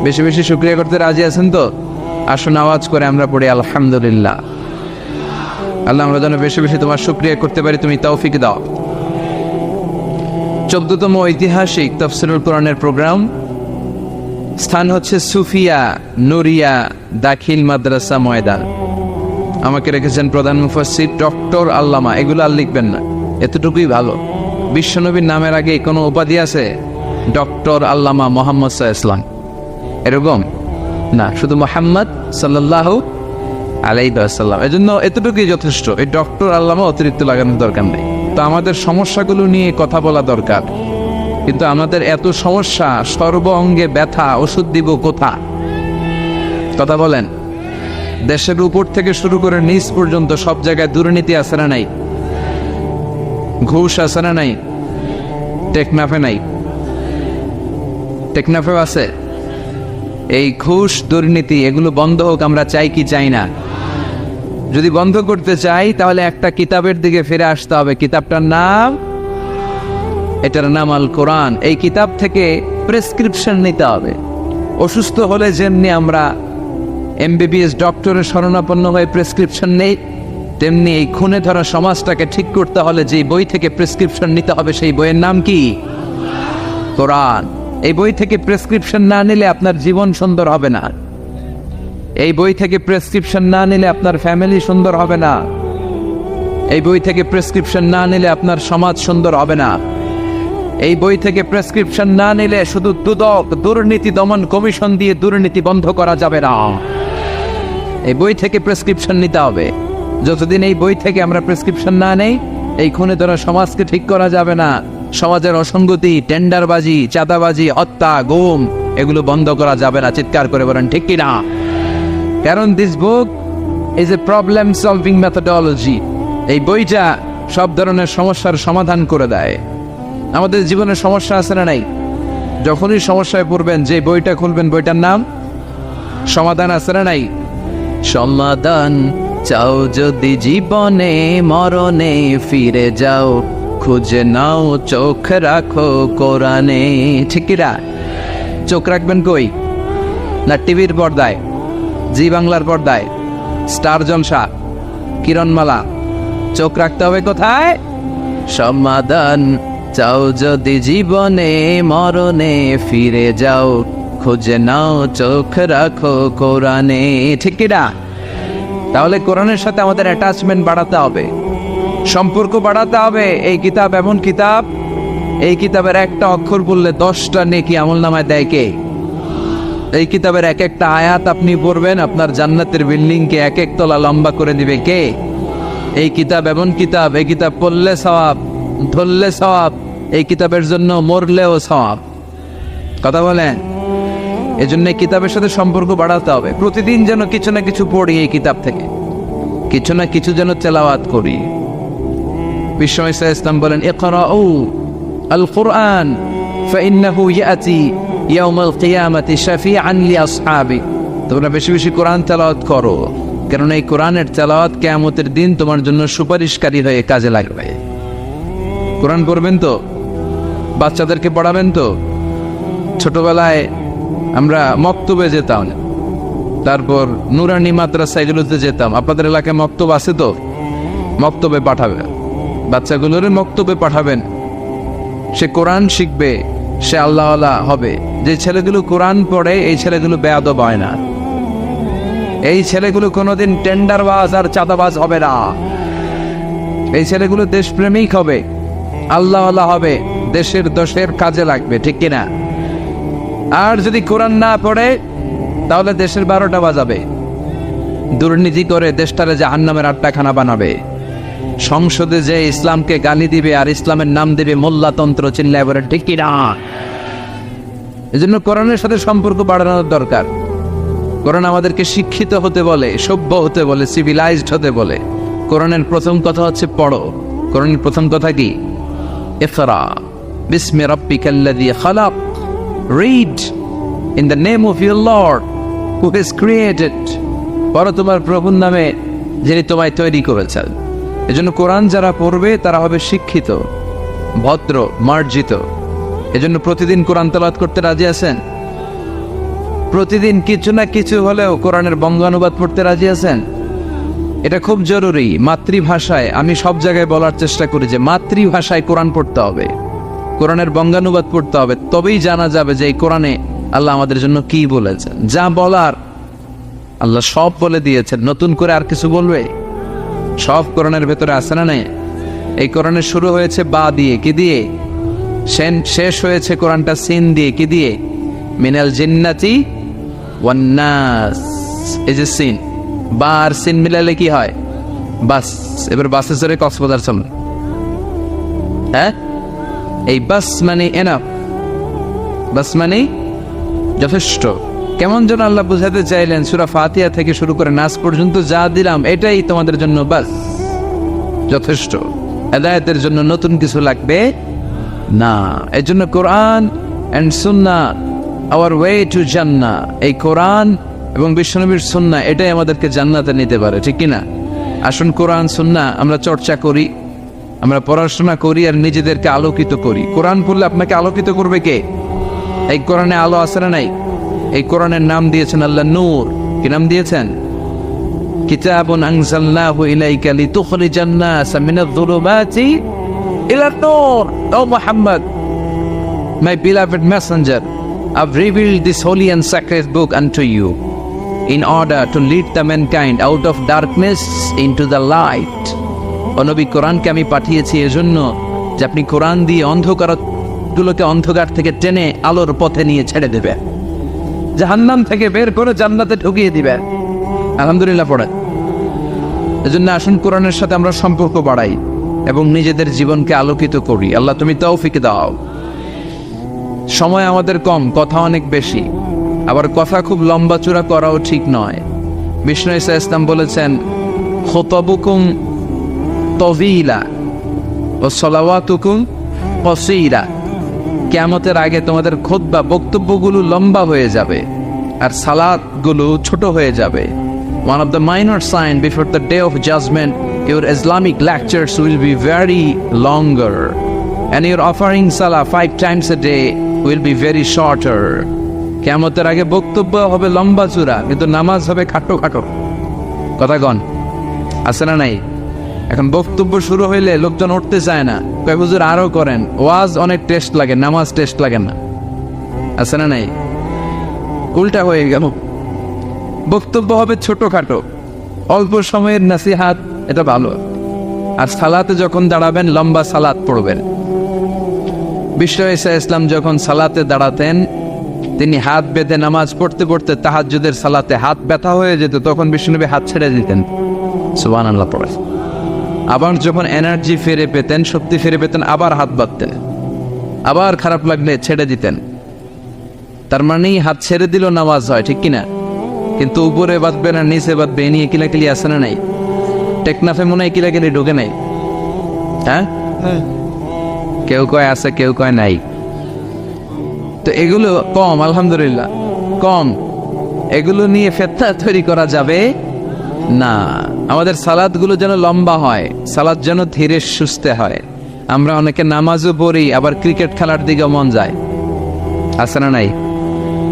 বেশি বেশি শুকরিয়া করতে রাজি আছেন তো? আসুন আওয়াজ করে আমরা পড়ি আলহামদুলিল্লাহ। আল্লাহ আমরা যেন বেশি বেশি তোমার শুকরিয়া করতে পারি, তুমি তৌফিক দাও। 14তম ঐতিহাসিক তাফসীরুল কোরআনের প্রোগ্রাম। স্থান হচ্ছে সুফিয়া নুরিয়া দাখিল মাদ্রাসা ময়দান। আমাকে রেখেছেন প্রধান মুফাসসির ডক্টর আল্লামা। এগুলো আর লিখবেন না, এতটুকুই ভালো। বিশ্বনবীর নামের আগে কোনো উপাধি আছে? ডক্টর আল্লামা মোহাম্মদ সাল্লাল্লাহু আলাইহি ওয়াসাল্লাম, এরকম না, শুধু মুহাম্মদ সাল্লাল্লাহু আলাইহি ওয়াসাল্লাম। এজন্য এতটুকুই যথেষ্ট। এই ডক্টর আল্লামা অতিরিক্ত লাগানোর দরকার নেই। তো আমাদের সমস্যাগুলো নিয়ে কথা বলা দরকার, কিন্তু আমাদের এত সমস্যা, সর্ব অঙ্গে ব্যথা, ওষুধ দিব কোথা? কথা বলেন। দেশের উপর থেকে শুরু করে নিচ পর্যন্ত সব জায়গায় দুর্নীতি আছে না নাই? ঘুষ আছে না নাই? টেকনাফে নাই? টেকনাফেও আছে। এই ঘুষ দুর্নীতি এগুলো বন্ধ হোক আমরা চাই কি চাই না? যদি বন্ধ করতে চাই তাহলে একটা কিতাবের দিকে ফিরে আসতে হবে। কিতাবটার নাম, এটার নাম আল কোরআন। এই কিতাব থেকে প্রেসক্রিপশন নিতে হবে। অসুস্থ হলে যেমনি আমরা এমবিবিএস ডক্টরের শরণাপন্ন হয়ে প্রেসক্রিপশন নেই, তেমনি এই খুনে ধরা সমাজটাকে ঠিক করতে হলে যে বই থেকে প্রেসক্রিপশন নিতে হবে, সেই বইয়ের নাম কি? কোরআন। এই বই থেকে প্রেসক্রিপশন না নিলে আপনার জীবন সুন্দর হবে না। এই বই থেকে প্রেসক্রিপশন না নিলে আপনার ফ্যামিলি সুন্দর হবে না। এই বই থেকে প্রেসক্রিপশন না নিলে আপনার সমাজ সুন্দর হবে না। এই বই থেকে প্রেসক্রিপশন না নিলে শুধু দুদক দুর্নীতি দমন কমিশন দিয়ে দুর্নীতি বন্ধ করা যাবে না। এই বই থেকে প্রেসক্রিপশন নিতে হবে। যতদিন এই বই থেকে আমরা প্রেসক্রিপশন না নেই, এই খুনে ধরা সমাজকে ঠিক করা যাবে না। সমাজের অসঙ্গতি, টেন্ডারবাজি, চাঁদাবাজি, হত্যা, গুম এগুলো বন্ধ করা যাবে না। চিৎকার করে বলেন ঠিক কি না? কারণ this book is a problem solving methodology. এই বইটা সব ধরনের সমস্যার সমাধান করে দেয়। আমাদের জীবনের সমস্যা আছে না নাই? যখনই সমস্যায় পড়বেন, যে বইটা খুলবেন বইটার নাম সমাধান। আছে না নাই? সমাধান চাও যদি জীবনে, মরণে ফিরে যাও, খুঁজে নাও চোখ রাখো কোরআনে। ঠিকিরা? চোখ রাখবেন কই? না টিভির পর্দায়, জি বাংলার পর্দায়, স্টার জলসা, কিরণমালা, চোখ রাখতে হবে কোথায়? সমাধান চাও যদি জীবনে মরণে ফিরে যাও, খুঁজে নাও চোখ রাখো কোরআনে। ঠিক কি না? তাহলে কোরআনের সাথে আমাদের অ্যাটাচমেন্ট বাড়াতে হবে, সম্পর্ক বাড়াতে হবে। এই কিতাব এমন কিতাব, এই কিতাবের একটা অক্ষর বললে 10টা নেকি আমলনামায় দেয় কে? এই কিতাবের এক একটা আয়াত আপনি পড়বেন, আপনার জান্নাতের বিল্ডিংকে এক এক তলা লম্বা করে দিবে কে? এই কিতাব এমন কিতাব, এই কিতাব পড়লে সওয়াব, ধরলে সওয়াব, এই কিতাবের জন্য মরলেও সওয়াব। কথা বলেন? এজন্য এই কিতাবের সাথে সম্পর্ক বাড়াতে হবে। প্রতিদিন যেন কিছু না কিছু পড়ি এই কিতাব থেকে, কিছু না কিছু যেন তেলাওয়াত করি। বিশ্ব ইসলাম বলেন, ইকরাউ আল কুরআন ফাইন্নাহু ইয়াতি ইয়াউমাল কিয়ামাতি শাফিআন লিআসহাবি। তোমরা বেশি বেশি কোরআন তেলাওয়াত করো, কারণ এই কোরআনের তেলাওয়াত কিয়ামতের দিন তোমার জন্য সুপারিশকারী হয়ে কাজে লাগবে। কোরআন পড়বেন তো? বাচ্চাদেরকে পড়াবেন তো? ছোটবেলায় আমরা মক্তবে যেতাম, তারপর নুরানি মাদ্রাসা এগুলোতে যেতাম। আপনাদের এলাকায় মক্তব আছে তো? মক্তবে পাঠাবেন, বাচ্চাগুলোর মক্তবে পাঠাবেন। সে কোরআন শিখবে, সে আল্লাহওয়ালা হবে। যে ছেলেগুলো কোরআন পড়ে এই ছেলেগুলো বেয়াদব হয় না, এই ছেলেগুলো কোনোদিন টেন্ডারবাজ আর চাঁদাবাজ হবে না। এই ছেলেগুলো দেশপ্রেমিক হবে, আল্লাহওয়ালা হবে, দেশের দোষের কাজে লাগবে। ঠিক কিনা? আর যদি কোরআন না পড়ে তাহলে দেশের 12টা বাজাবে, দুর্নীতি করে দেশটারে জাহান্নামের আড্ডাখানা বানাবে। সংসদে যে ইসলামকে গালি দিবে আর ইসলামের নাম দিবে মোল্লাতন্ত্র, চিল্লায় বলে। ঠিক কিনা? এজন্য কোরআনের সাথে সম্পর্ক বাড়ানোর দরকার। কোরআন আমাদেরকে শিক্ষিত হতে বলে, সভ্য হতে বলে, সিভিলাইজড হতে বলে। কোরআনের প্রথম কথা হচ্ছে পড়ো। কোরআনের প্রথম কথা কি? ইকরা বিসমি রাব্বিকাল্লাযী খালাক। Read in the name of your Lord who has created. পড়ো তোমার প্রভুর নামে যিনি তোমায় তৈরি করেছেন। এজন্য কোরআন যারা পড়বে তারা হবে শিক্ষিত, ভদ্র, মার্জিত। এজন্য প্রতিদিন কোরআন তেলাওয়াত করতে রাজি আছেন? প্রতিদিন কিছু না কিছু হলেও কোরআনের বঙ্গানুবাদ পড়তে রাজি আছেন? এটা খুব জরুরি। মাতৃভাষায়, আমি সব জায়গায় বলার চেষ্টা করি যে মাতৃভাষায় কোরআন পড়তে হবে, কোরআনের বঙ্গানুবাদ পড়তে হবে। তবেই জানা যাবে যে এই কোরআনে আল্লাহ আমাদের জন্য কি বলেছেন। যা বলার আল্লাহ সব বলে দিয়েছেন, নতুন করে আর কিছু বলবে? সব কোরআনের ভেতরে আছে না নেই? এই কোরআনের শুরু হয়েছে বা দিয়ে, কি দিয়ে? শেষ হয়েছে কোরআনটা সিন দিয়ে, কি দিয়ে? মিনাল জিন্নাতি ওয়ান নাস। এই যে সিন, বা আর সিন মিলালে কি হয়? বাস। এবার বাসে চড়ে কক্সবাজার চলুন। হ্যাঁ, এই বাস মানে এনাফ, বাস মানে যথেষ্ট। কেমন যেন আল্লাহ বুঝাতে চাইলেন সূরা ফাতিহা থেকে শুরু করে নাস পর্যন্ত যা দিলাম এটাই তোমাদের জন্য বাস, যথেষ্ট। হেদায়েতের জন্য নতুন কিছু লাগবে না। এর জন্য কোরআন and Sunnah hour way to জান্নাহ। এই কোরআন এবং বিশ্বনবীর সুন্নাহ এটাই আমাদেরকে জান্নাতে নিতে পারে। ঠিক কিনা? আসুন কোরআন সুন্নাহ আমরা চর্চা করি, আমরা পড়াশোনা করি আর নিজেদেরকে আলোকিত করি। কোরআন পড়লে আপনাকে আলোকিত করবে কে? এই কোরআনে আলো আছে না নাই? এই কোরআনের নাম দিয়েছেন আল্লাহ নূর। কি নাম দিয়েছেন? কিতাবুন আনজালনাহু ইলাইকা লিতুখরিজান নাস মিনায-যুলুমাতি ইলা-ন-নূর। ও Muhammad, my beloved messenger, I've revealed this holy and sacred book unto you in order to lead the mankind out of darkness into the light. ও নবী, কোরআনকে আমি পাঠিয়েছি এজন্য যে আপনি কোরআন দিয়ে অন্ধকারগুলোকে অন্ধকার থেকে টেনে আলোর পথে নিয়ে ছেড়ে দেবেন, জাহান্নাম থেকে বের করে জান্নাতে ঢুকিয়ে দিবেন। আলহামদুলিল্লাহ পড়েন। এজন্য আসুন কোরআনের সাথে আমরা সম্পর্ক বাড়াই এবং নিজেদের জীবনকে আলোকিত করি। আল্লাহ তুমি তৌফিক দাও। সময় আমাদের কম, কথা অনেক বেশি, আবার কথা খুব লম্বা চূড়া করাও ঠিক নয়। বিষ্ণু ঈসা ইসলাম বলেছেন, খুতবুকুম তভিলা ও সলাওয়াতুকুম কসীরা। কিয়ামতের আগে তোমাদের খুতবা, বক্তব্যগুলো লম্বা হয়ে যাবে আর সালাতগুলো ছোট হয়ে যাবে। One of the minor signs before the day of judgment, your Islamic lectures will be very longer, and your offering salah 5 times a day will be very shorter. কিয়ামতের আগে বক্তব্য হবে লম্বা চূড়া, কিন্তু নামাজ হবে খাটো খাটো। কথা কন, আছে না নাই? এখন বক্তব্য শুরু হইলে লোকজন উঠতে চায় না, কয় হুজুর আরো করেন, ওয়াজ অনেক টেস্ট লাগে, নামাজ টেস্ট লাগে না, আছে না নাই? উল্টা হয়ে গেল। বক্তব্য হবে ছোটখাটো, অল্প সময়ের নাসিহাত, এটা ভালো। আর সালাতে যখন দাঁড়াবেন লম্বা সালাত পড়বেন। বিশ্ব ঈসা ইসলাম যখন সালাতে দাঁড়াতেন, তিনি হাত বেঁধে নামাজ পড়তে পড়তে তাহাজ্জুদের সালাতে হাত ব্যথা হয়ে যেত, তখন বিষ্ণুনবী হাত ছেড়ে দিতেন, সুবহানাল্লাহ পড়ে। আবার যখন এনার্জি ফিরে পেতেন, শক্তি ফিরে পেতেন, আবার হাত বাঁধতেন, আবার খারাপ লাগলে ছেড়ে দিতেন। তার মানেই হাত ছেড়ে দিল নামাজ হয়, ঠিক কিনা? কিন্তু উপরে বাঁধবে না নিচে বাঁধবে, এ নিয়ে কিলাকিলি আছে না নাই? টেকনাফে মনে হয় কিলাকিলি ঢুকে নাই, হ্যাঁ? কেউ কয় আছে, কেউ কয় নাই। তো এগুলো কম, আলহামদুলিল্লাহ কম। এগুলো নিয়ে ফিতনা তৈরি করা যাবে না। আমাদের সালাদগুলো যেন লম্বা হয়, সালাদ যেন ধীরে সুস্থে হয়। আমরা অনেকে নামাজও পড়ি, আবার ক্রিকেট খেলার দিকে মন যায়, আছে না নাই?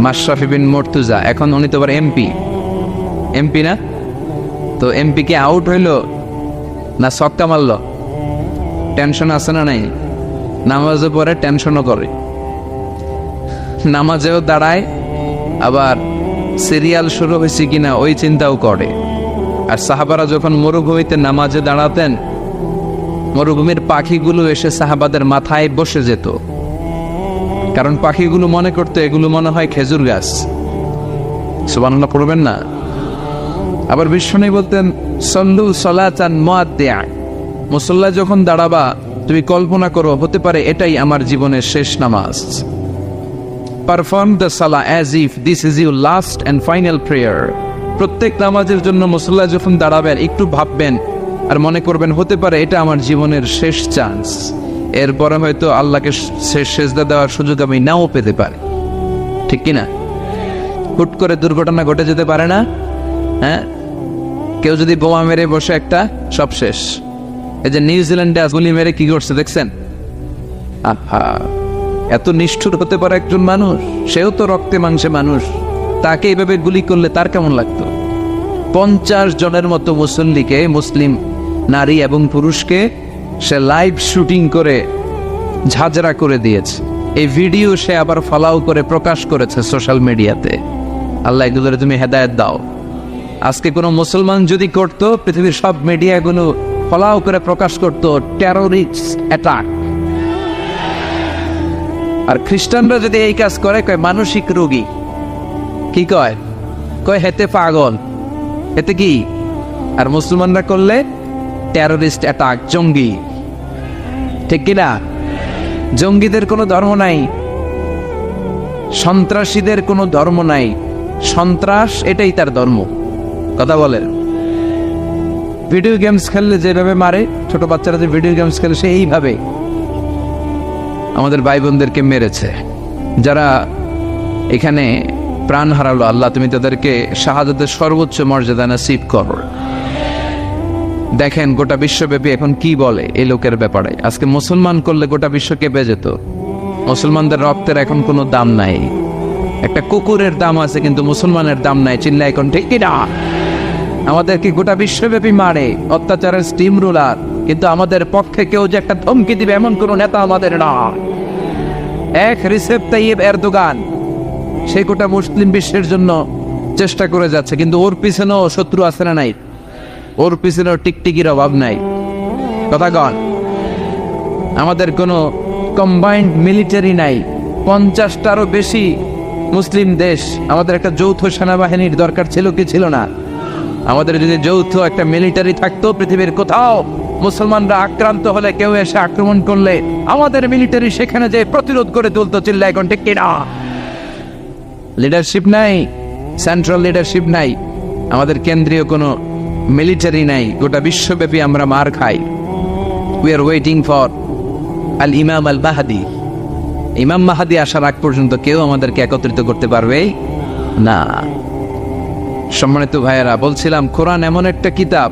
মাশরাফি বিন মুর্তজা, এখন উনি তো আবার এমপি না? তো এমপি কে আউট হইল না ছক্কা মারল? টেনশন আছে না নাই? নামাজও পড়ে, টেনশনও করে, নামাজেও দাঁড়ায়, আবার সিরিয়াল শুরু হয়েছে কিনা ওই চিন্তাও করে। আর সাহাবারা যখন মরুভূমিতে নামাজে দাঁড়াতেন, মরুভূমির পাখিগুলো এসে সাহাবাদের মাথায় বসে যেত, কারণ পাখিগুলো মনে করতো এগুলো মনে হয় খেজুর গাছ। সুবহানাল্লাহ পড়বেন না? আবার বিশ্বনবী বলতেন, সল্লু সলাতান মুআদ্দিআ, মুসল্লা যখন দাঁড়াবা তুমি কল্পনা করো হতে পারে এটাই আমার জীবনের শেষ নামাজ। Perform the Salah as if this is your last and final prayer. প্রত্যেক নামাজের জন্য মুসল্লা যখন দাঁড়াবেন একটু ভাববেন আর মনে করবেন হতে পারে এটা আমার জীবনের শেষ চান্স, এরপরে হয়তো আল্লাহকে শেষ সেজদা দেওয়ার সুযোগ আমি নাও পেতে পারি, ঠিক কিনা? হুট করে দুর্ঘটনা ঘটে যেতে পারে না? হ্যাঁ, কেউ যদি বোমা মেরে বসে একটা, সব শেষ। এই যে নিউজিল্যান্ডে গুলি মেরে কি করছে দেখছেন? এত নিষ্ঠুর হতে পারে একজন মানুষ, সেও তো রক্তে মাংসে মানুষ, তাকে এইভাবে গুলি করলে তার কেমন লাগতো? 50 জনের মতো মুসল্লিকে, মুসলিম নারী এবং পুরুষকে সে লাইভ শুটিং করে ঝাঁঝরা করে দিয়েছে। এই ভিডিও সে আবার ফলাও করে প্রকাশ করেছে সোশ্যাল মিডিয়াতে। আল্লাহ এগুলোরে তুমি হেদায়েত দাও। আজকে কোনো মুসলমান যদি করত, পৃথিবীর সব মিডিয়াগুলো ফলাও করে প্রকাশ করত টেররিস্ট অ্যাটাক। আর খ্রিস্টানরা যদি এই কাজ করে, কয় মানসিক রোগী। কি কয়? কয় হেতে পাগল, এতে কি? আর মুসলমানরা করলে টেররিস্ট অ্যাটাক, জঙ্গি, ঠিক কিনা? জঙ্গিদের কোনো ধর্ম নাই, সন্ত্রাসীদের কোনো ধর্ম নাই, সন্ত্রাস এটাই তার ধর্ম। কথা বলেন। ভিডিও গেমস খেললে যেভাবে মারে, ছোট বাচ্চারা যে ভিডিও গেমস খেলে সে এইভাবে আমাদের ভাই বোনদেরকে মেরেছে। যারা এখানে প্রাণ হারালো, আল্লাহ তুমি তাদেরকে শাহাদাতের সর্বোচ্চ মর্যাদা নসিব করো। দেখেন গোটা বিশ্বব্যাপী এখন কি বলে এই লোকের ব্যাপারে। আজকে মুসলমান করলে গোটা বিশ্ব কেঁপে যেত। মুসলমানদের রক্তের এখন কোনো দাম নাই। একটা কুকুরের দাম আছে কিন্তু মুসলমানের দাম নাই, চিল্লা এখন ঠিক কিনা? আমাদেরকে গোটা বিশ্বব্যাপী মারে, অত্যাচারের স্টিম রুলার, কিন্তু আমাদের পক্ষে কেউ যে একটা ধমকি দিবে এমন কোন নেতা আমাদের না। এক রিসেপ তাইয়েব এরদোগান, সে গোটা মুসলিম বিশ্বের জন্য চেষ্টা করে যাচ্ছে, কিন্তু ওর পিছনেও শত্রু আছে না নাই? ওর পিছনেও টিকটিকির অভাব নাই। কথা কন। আমাদের কোনো কম্বাইন্ড মিলিটারি নাই, 50টারও বেশি মুসলিম দেশ। আমাদের একটা যৌথ সেনাবাহিনীর দরকার ছিল কি ছিল না? আমাদের যদি যৌথ একটা মিলিটারি থাকতো, পৃথিবীর কোথাও মুসলমানরা আক্রান্ত হলে, কেউ এসে আক্রমণ করলে আমাদের মিলিটারি সেখানে যে প্রতিরোধ করে তুলতো, চিল্লা এখন ঠিক কিনা? লিডারশিপ নাই, সেন্ট্রাল লিডারশিপ নাই, আমাদের কেন্দ্রীয় কোনো মিলিটারি নাই। গোটা বিশ্বব্যাপী আমরা মার খাই। উই আর ওয়েটিং ফর আল ইমাম আল মাহাদি। ইমাম মাহাদি আসার আগ পর্যন্ত কেউ আমাদেরকে একত্রিত করতে পারবে না। সম্মানিত ভাইয়েরা, বলছিলাম কোরআন এমন একটা কিতাব,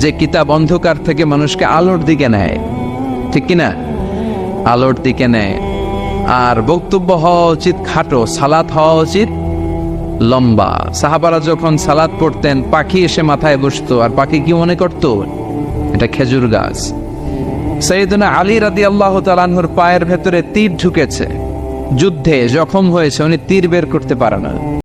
যে কিতাব অন্ধকার থেকে মানুষকে আলোর দিকে নেয়, ঠিক কিনা? আলোর দিকে নেয়। আর বক্তব্য হওয়া উচিত খাটো, সালাত হওয়া উচিত লম্বা। সাহাবারা যখন সালাত পড়তেন, পাখি এসে মাথায় বসতো, আর পাখি কি মনে করতো? এটা খেজুর গাছ। সাইয়েদনা আলী রাদিয়াল্লাহু তাআলা আনহুর পায়ের ভেতরে তীর ঢুকেছে, যুদ্ধে জখম হয়েছে, উনি তীর বের করতে পারে না।